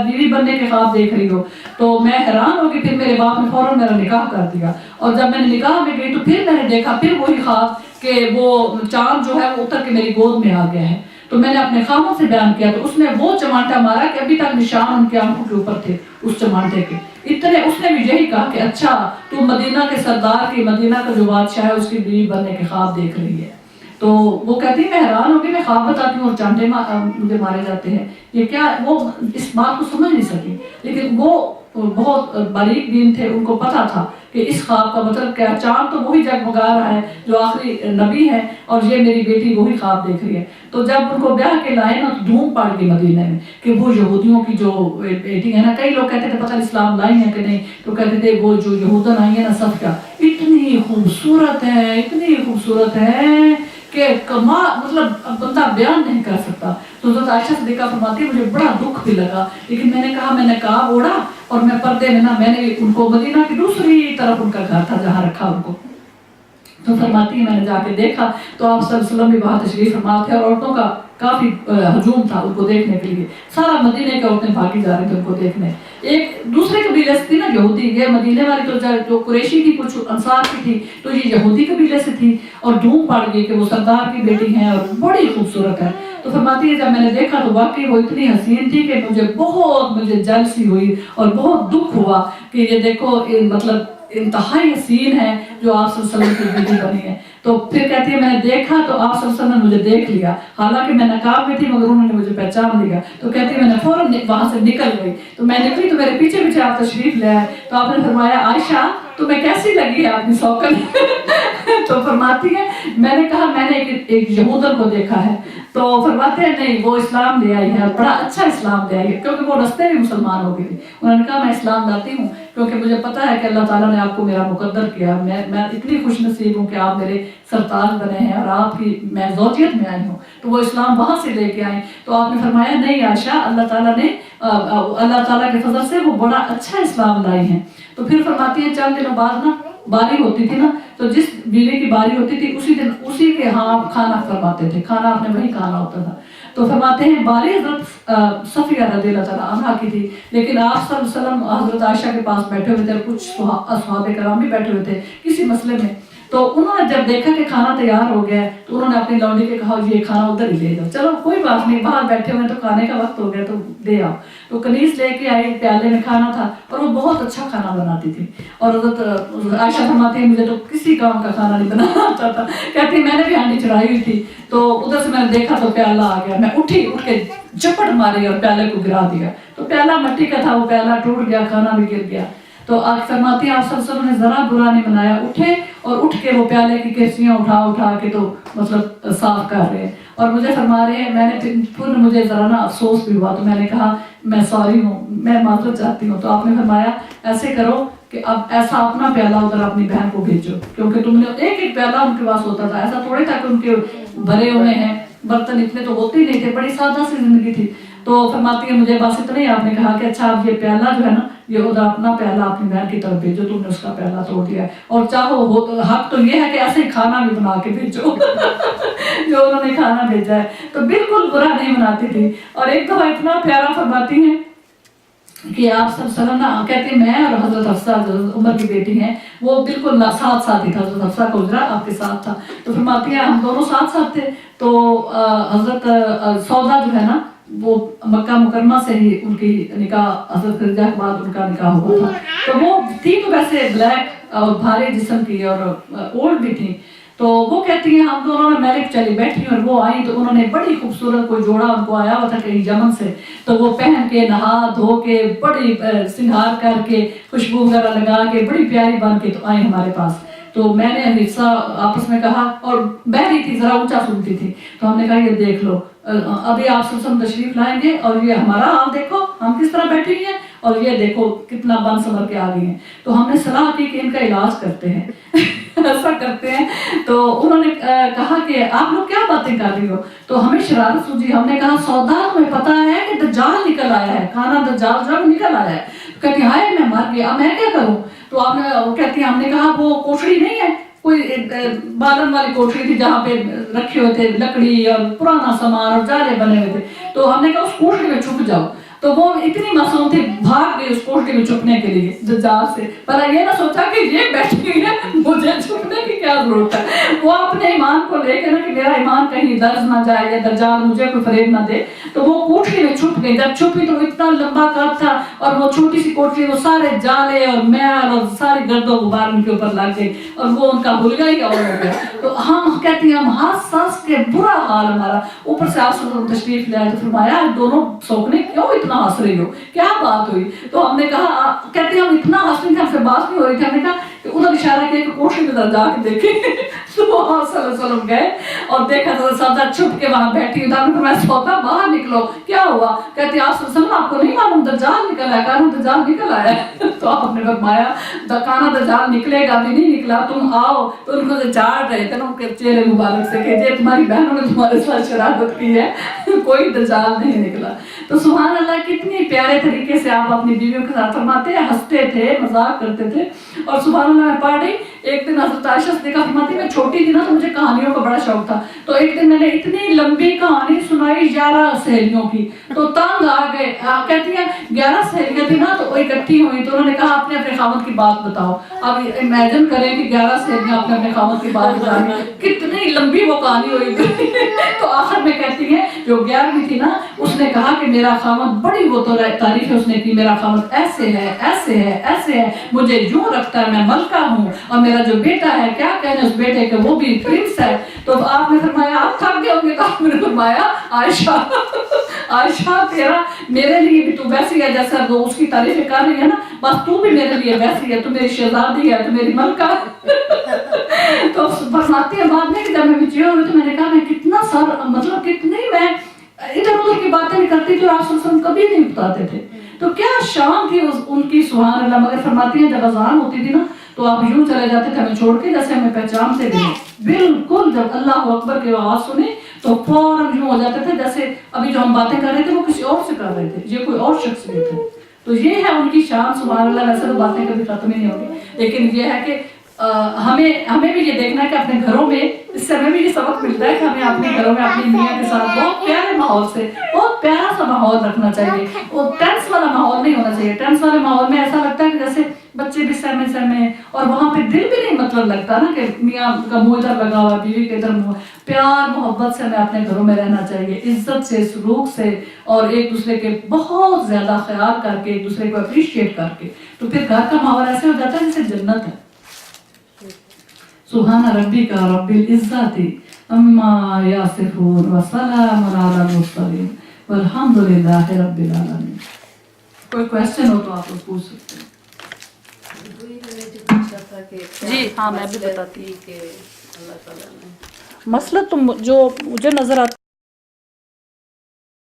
बीवी बनने के ख्वाब देख रही हो। तो मैं हैरान हो गई। फिर मेरे बाप ने फौरन मेरा निकाह कर दिया और जब मैंने निकाह में गई तो फिर मैंने देखा फिर वही ख्वाब कि वो चांद जो है वो उतर के मेरी गोद में आ गया है। तो मैंने अपने खामों से बयान किया तो उसने वो चमाटा मारा कि अभी तक निशान उनकी आंखों के ऊपर थे उस चमाटे के इतने। उसने भी यही कहा कि अच्छा तू मदीना के सरदार की, मदीना का जो बादशाह है उसकी बीवी बनने के ख्वाब देख रही है। तो वो कहती है मैं हैरान हो गई, मैं ख्वाब बताती हूँ और चांटे मुझे मारे जाते हैं, ये क्या। वो इस बात को समझ नहीं सकी, लेकिन वो बहुत बारीक दीन थे, उनको पता था कि इस ख्वाब का मतलब क्या। चांद तो वही जगमगा रहा है जो आखिरी नबी है और ये मेरी बेटी वही ख्वाब देख रही है। तो जब उनको ब्याह के लाए ना तो धूम पड़ गई मदीने में कि वो यहूदियों की जो बेटी है ना, कई लोग कहते थे पता इस्लाम लाई है कि नहीं, तो कहते थे वो जो यहूदन आई है ना सफिया इतनी खूबसूरत है, इतनी खूबसूरत है कि कमा मतलब बंदा बयान नहीं कर सकता। तो हज़रत आयशा सिद्दीक़ा फरमाती है मुझे बड़ा दुख भी लगा, लेकिन मैंने कहा मैंने काब ओढ़ा और मैं पर्दे में ना मैंने उनको मदीना की दूसरी तरफ उनका घर था जहाँ रखा उनको। तो फरमाती है मैंने जाके देखा तो आप सल्लल्लाहु अलैहि वसल्लम भी वहाँ तशरीफ फरमा थे और औरतों का काफी हजूम था उनको देखने के लिए, सारा मदीने के औरतें भागी जा रही थी उनको देखने। एक दूसरे कबीले से थी ना यहूदी, ये मदीने वाली तो जो कुरैशी थी, कुछ अंसार की थी, तो ये यहूदी कबीले से थी और धूम पड़ गई कि वो सरदार की बेटी है और बड़ी खूबसूरत है। तो फरमाती है जब मैंने देखा तो वाकई वो इतनी हसीन थी कि मुझे जेलसी हुई और बहुत दुख हुआ कि ये देखो मतलब इंतहाई हसीन है जो आप सल्लल्लाहु अलैहि वसल्लम की बीवी बनी है। तो फिर कहती है मैंने देखा तो आप सल्लल्लाहु अलैहि वसल्लम ने मुझे देख लिया, हालांकि मैं नकाब में थी मगर उन्होंने मुझे पहचान लिया। तो कहती है मैंने फौरन वहां से निकल गई, तो मैं निकली तो मेरे पीछे पीछे आप तशरीफ ले आए। तो आपने फरमाया आयशा तुम्हें कैसी लगी है आपकी सौकन? तो फरमाती है मैंने कहा मैंने एक यहूदन को देखा है। तो फरमाते हैं नहीं वो इस्लाम ले आई है, बड़ा अच्छा इस्लाम ले आई है, क्योंकि वो रास्ते में मुसलमान हो गई थी। उन्होंने कहा मैं इस्लाम लाती हूँ क्योंकि मुझे पता है कि अल्लाह ताला ने आपको मेरा मुकद्दर किया, मैं इतनी खुश नसीब हूँ कि आप मेरे सरताज बने हैं और आपकी मैं ज़ौजियत में आई हूँ। तो वो इस्लाम वहाँ से लेके आई। तो आपने फरमाया नहीं आयशा, अल्लाह ताला के फजल से वो बड़ा अच्छा इस्लाम लाई हैं। तो फिर फरमाती है चंद दिनों बाद ना बारी होती थी ना, तो जिस बीवी की बारी होती थी उसी दिन उसी के यहाँ आप खाना फरमाते थे, खाना आपने वही खाना होता था। तो फरमाते हैं बारी हजरत सफिया रज़ियल्लाहु तआला अन्हा की थी, लेकिन आप सल्लल्लाहु अलैहि वसल्लम हजरत आयशा के पास बैठे हुए थे, कुछ असहाबे कराम भी बैठे हुए थे किसी मसले में। तो उन्होंने जब देखा कि खाना तैयार हो गया है तो उन्होंने अपनी लौंडी के कहा ये खाना उधर ही ले जाओ, चलो कोई बात नहीं बाहर बैठे हुए तो खाने का वक्त हो गया तो दे आओ। तो कनीज लेके आई, प्याले में खाना था और वो बहुत अच्छा खाना बनाती थी। और हज़रत आयशा फरमाती है मुझे तो किसी काम का खाना नहीं बनाना आता था। कहती मैंने भी हांडी चढ़ाई हुई थी, तो उधर से मैंने देखा तो प्याला आ गया, मैं उठ के झपट मारी और प्याले को गिरा दिया। तो प्याला मिट्टी का था, वो प्याला टूट गया, खाना भी गिर गया। तो आज फरमाती आप सब ने जरा बुरा नहीं बनाया, उठे और उठ के वो प्याले की केसियां उठा के तो मतलब साफ कर रहे हैं। और मुझे फरमा रहे हैं मैंने फिर मुझे जरा ना अफसोस भी हुआ, तो मैंने कहा मैं सॉरी हूँ, मैं माजरत चाहती हूँ। तो आपने फरमाया ऐसे करो कि अब ऐसा अपना प्याला उधर अपनी बहन को भेजो, क्योंकि तुमने एक प्याला उनके पास होता था, ऐसा थोड़े था कि उनके भरे हुए हैं बर्तन, इतने तो होते ही नहीं थे, बड़ी सादा सी जिंदगी थी। तो फरमाती है मुझे बस इतना ही आपने कहा कि अच्छा अब ये प्याला जो है ना ये उधर अपना प्याला अपनी बहन की तरफ भेजो, तुमने उसका प्याला तोड़ दिया और चाहो हो तो हक तो ये है कि ऐसे ही खाना भी बना के भेजो जो उन्होंने खाना भेजा है। तो बिल्कुल बुरा नहीं बनाती थी। और एक दफा इतना प्यारा फरमाती हैं कि आप सब सलाना कहते हैं मैं और हजरत हफ्सा उमर की बेटी हैं, वो बिल्कुल साथ साथ ही था, हजरत हफ्सा का उजरा आपके साथ था। तो फरमाती है हम दोनों साथ साथ थे। तो हजरत सौदा जो है ना वो मक्का मुकरमा से ही उनकी निकाह हजरत खदीजा के बाद उनका निकाह हुआ था। तो वो थी तो वैसे ब्लैक और भारी जिस्म की और ओल्ड भी थी। तो वो कहती है हम दोनों में मैरिज चली बैठी और वो आई तो उन्होंने बड़ी खूबसूरत कोई जोड़ा उनको आया हुआ था कहीं यमन से, तो वो पहन के नहा धो के बड़ी सिंगार करके खुशबू वगैरह लगा के बड़ी प्यारी बन के तो आई हमारे पास। तो मैंने हिस्सा आपस में कहा और बहरी थी जरा ऊंचा सुनती थी, तो हमने कहा ये देख लो अभी आप सब तशरीफ लाएंगे और ये हमारा हाल देखो हम किस तरह बैठी हुई हैं और ये देखो कितना बन संवर के आ गई हैं। तो हमने सलाह की कि इनका इलाज करते हैं ऐसा करते हैं। तो उन्होंने कहा कि आप लोग क्या बातें कर रही हो, तो हमें शरारत सूझी। हमने कहा सौदा तुम्हें पता है कि दज्जाल निकल आया है, खाना दज्जाल जब निकल आया है। कहती हाय मैं मर गया अब मैं क्या करूं। तो आपने कहती है हमने कहा वो कोठड़ी नहीं है कोई बालन वाली कोठरी थी जहाँ पे रखे हुए थे लकड़ी और पुराना सामान और जाले बने हुए थे, तो हमने कहा उस कोठरी में छुप जाओ। तो वो इतनी मासूम थी भाग गई उस कोठरी में छुपने के लिए दज्जाल से, पर ये ना सोचा कि ये बैठी है मुझे छुपने की क्या जरूरत है। वो अपने ईमान को लेकर ना कि मेरा ईमान कहीं दर्ज ना जाए या दज्जाल मुझे कोई फरेब ना दे, तो वो कोठरी में छुप गई। जब छुपी तो इतना लंबा कद था और वो छोटी सी कोठरी वो सारे जाले और मैल और सारी गर्दो गुबार उनके ऊपर लग गई और वो उनका भूल गई और हो गया। तो हम कहती हैं हम हंस हंस के बुरा हाल हमारा, ऊपर से आप तशरीफ ले आए तो फरमाया दोनों सोखने क्यों इतना हंस रही हो, क्या बात हुई। तो हमने कहा कहते हम इतना हंस रहे थे हमसे बात नहीं हो रही थी। हमने कहा कि उधर इशारा किया कि कोठरी में जाके देखे तो वहां गए और देखा तो सौदा छुप के वहां बैठी हुई। सौदा बाहर निकलो क्या हुआ, कहते आपको नहीं मालूम दज्जाल निकल आया, काना दज्जाल निकल आया। तो आपने फरमाया काना दज्जाल निकलेगा भी नहीं निकला तुम आओ। तो उनको से झाड़ रहे थे ना उनके चेहरे मुबारक से कि तुम्हारी बहनों ने तुम्हारे साथ शरारत की है कोई दज्जाल नहीं निकला। तो सुभान अल्लाह कितनी प्यारे तरीके से आप अपनी बीवियों के साथ फरमाते हंसते थे मजाक करते थे। और सुभान अल्लाह मैं पढ़ रही एक दिन हज़रत आयशा सिद्दीक़ा फरमाती मैं छोटी थी ना तो मुझे कहानियों का बड़ा शौक था। تھا. تو ایک دن میں نے اتنی لمبی کہانی سنائی 11 سہیلیوں کی, تو تنگ آ گئے. کہتی ہیں 11 سہیلیاں تھیں نا, تو وہ اکٹھی ہوئی, تو انہوں نے کہا اپنے اپنے خاوند کی بات بتاؤ. اب امیجن کریں کہ 11 سہیلیاں اپنے اپنے خاوند کی بات بتائیں, کتنی لمبی وہ کہانی ہوئی تھی. تو آخر میں کہتی ہیں جو 11ویں تھی نا, اس نے کہا کہ میرا خاوند, بڑی وہ تو تعریف ہے اس نے کی, میرا خاوند ایسے ہے ایسے ہے ایسے ہے, مجھے یوں رکھتا ہے, میں ملکہ ہوں, اور میرا جو بیٹا ہے کیا کہنے اس بیٹے کے, وہ بھی پرنس ہے. تو آپ نے فرمایا آپ تھک گئے ہوں گے, تو آپ نے فرمایا عائشہ عائشہ تیرا میرے لیے بھی تو ویسی ہے جیسا وہ اس کی تعریفیں کر رہی ہے نا, بس تو بھی میرے لیے ویسی ہے, تو میری شہزادی ہے, تو میری ملکہ. تو فرماتی ہے بعد میں کہ جب میں میچور ہوئی تو میں نے کہا میں کتنا مطلب کتنی میں ادھر ادھر کی باتیں نہیں کرتی جو آپ صلی اللہ علیہ وسلم کبھی نہیں بتاتے تھے. تو کیا شان تھی ان کی, سبحان اللہ. مگر فرماتی ہیں جب اذان ہوتی تھی نا تو آپ یوں چلے جاتے تھے ہمیں چھوڑ کے, جیسے ہمیں پہچانتے بھی بالکل. جب اللہ اکبر کی آواز سنی تو فوراً یوں ہو جاتے تھے جیسے ابھی جو ہم باتیں کر رہے تھے وہ کسی اور سے کر رہے تھے, یہ کوئی اور شخص نہیں تھے. تو یہ ہے ان کی شان, سبحان اللہ. ویسے تو باتیں کبھی ختم ہی نہیں ہوگی, لیکن یہ ہے کہ ہمیں بھی یہ دیکھنا ہے کہ اپنے گھروں میں, اس سے ہمیں بھی یہ سبق ملتا ہے کہ ہمیں اپنے گھروں میں اپنی میاں کے ساتھ بہت پیارے ماحول سے, بہت پیارا سا ماحول رکھنا چاہیے. وہ ٹینس والا ماحول نہیں ہونا چاہیے. ٹینس والے ماحول میں ایسا لگتا ہے کہ جیسے بچے بھی سہمے سہمے, اور وہاں پہ دل بھی نہیں مطلب لگتا نا کہ میاں کا منہ ادھر لگا ہوا, بیوی کے ادھر منہ. پیار محبت سے ہمیں اپنے گھروں میں رہنا چاہیے, عزت سے, سلوک سے, اور ایک دوسرے کے بہت زیادہ خیال کر کے, ایک دوسرے کو اپریشیٹ کر کے. تو پھر گھر کا ماحول ایسے ہو جاتا ہے جیسے جنت ہے. سبحان ربک رب العزت عما یصفون وسلام علی المرسلین والحمد للہ رب العالمین. کوئی کوشچن ہو تو آپ لوگ پوچھ سکتے ہیں. جی ہاں, میں بھی بتاتی ہوں کہ مسئلہ تو جو مجھے نظر آتا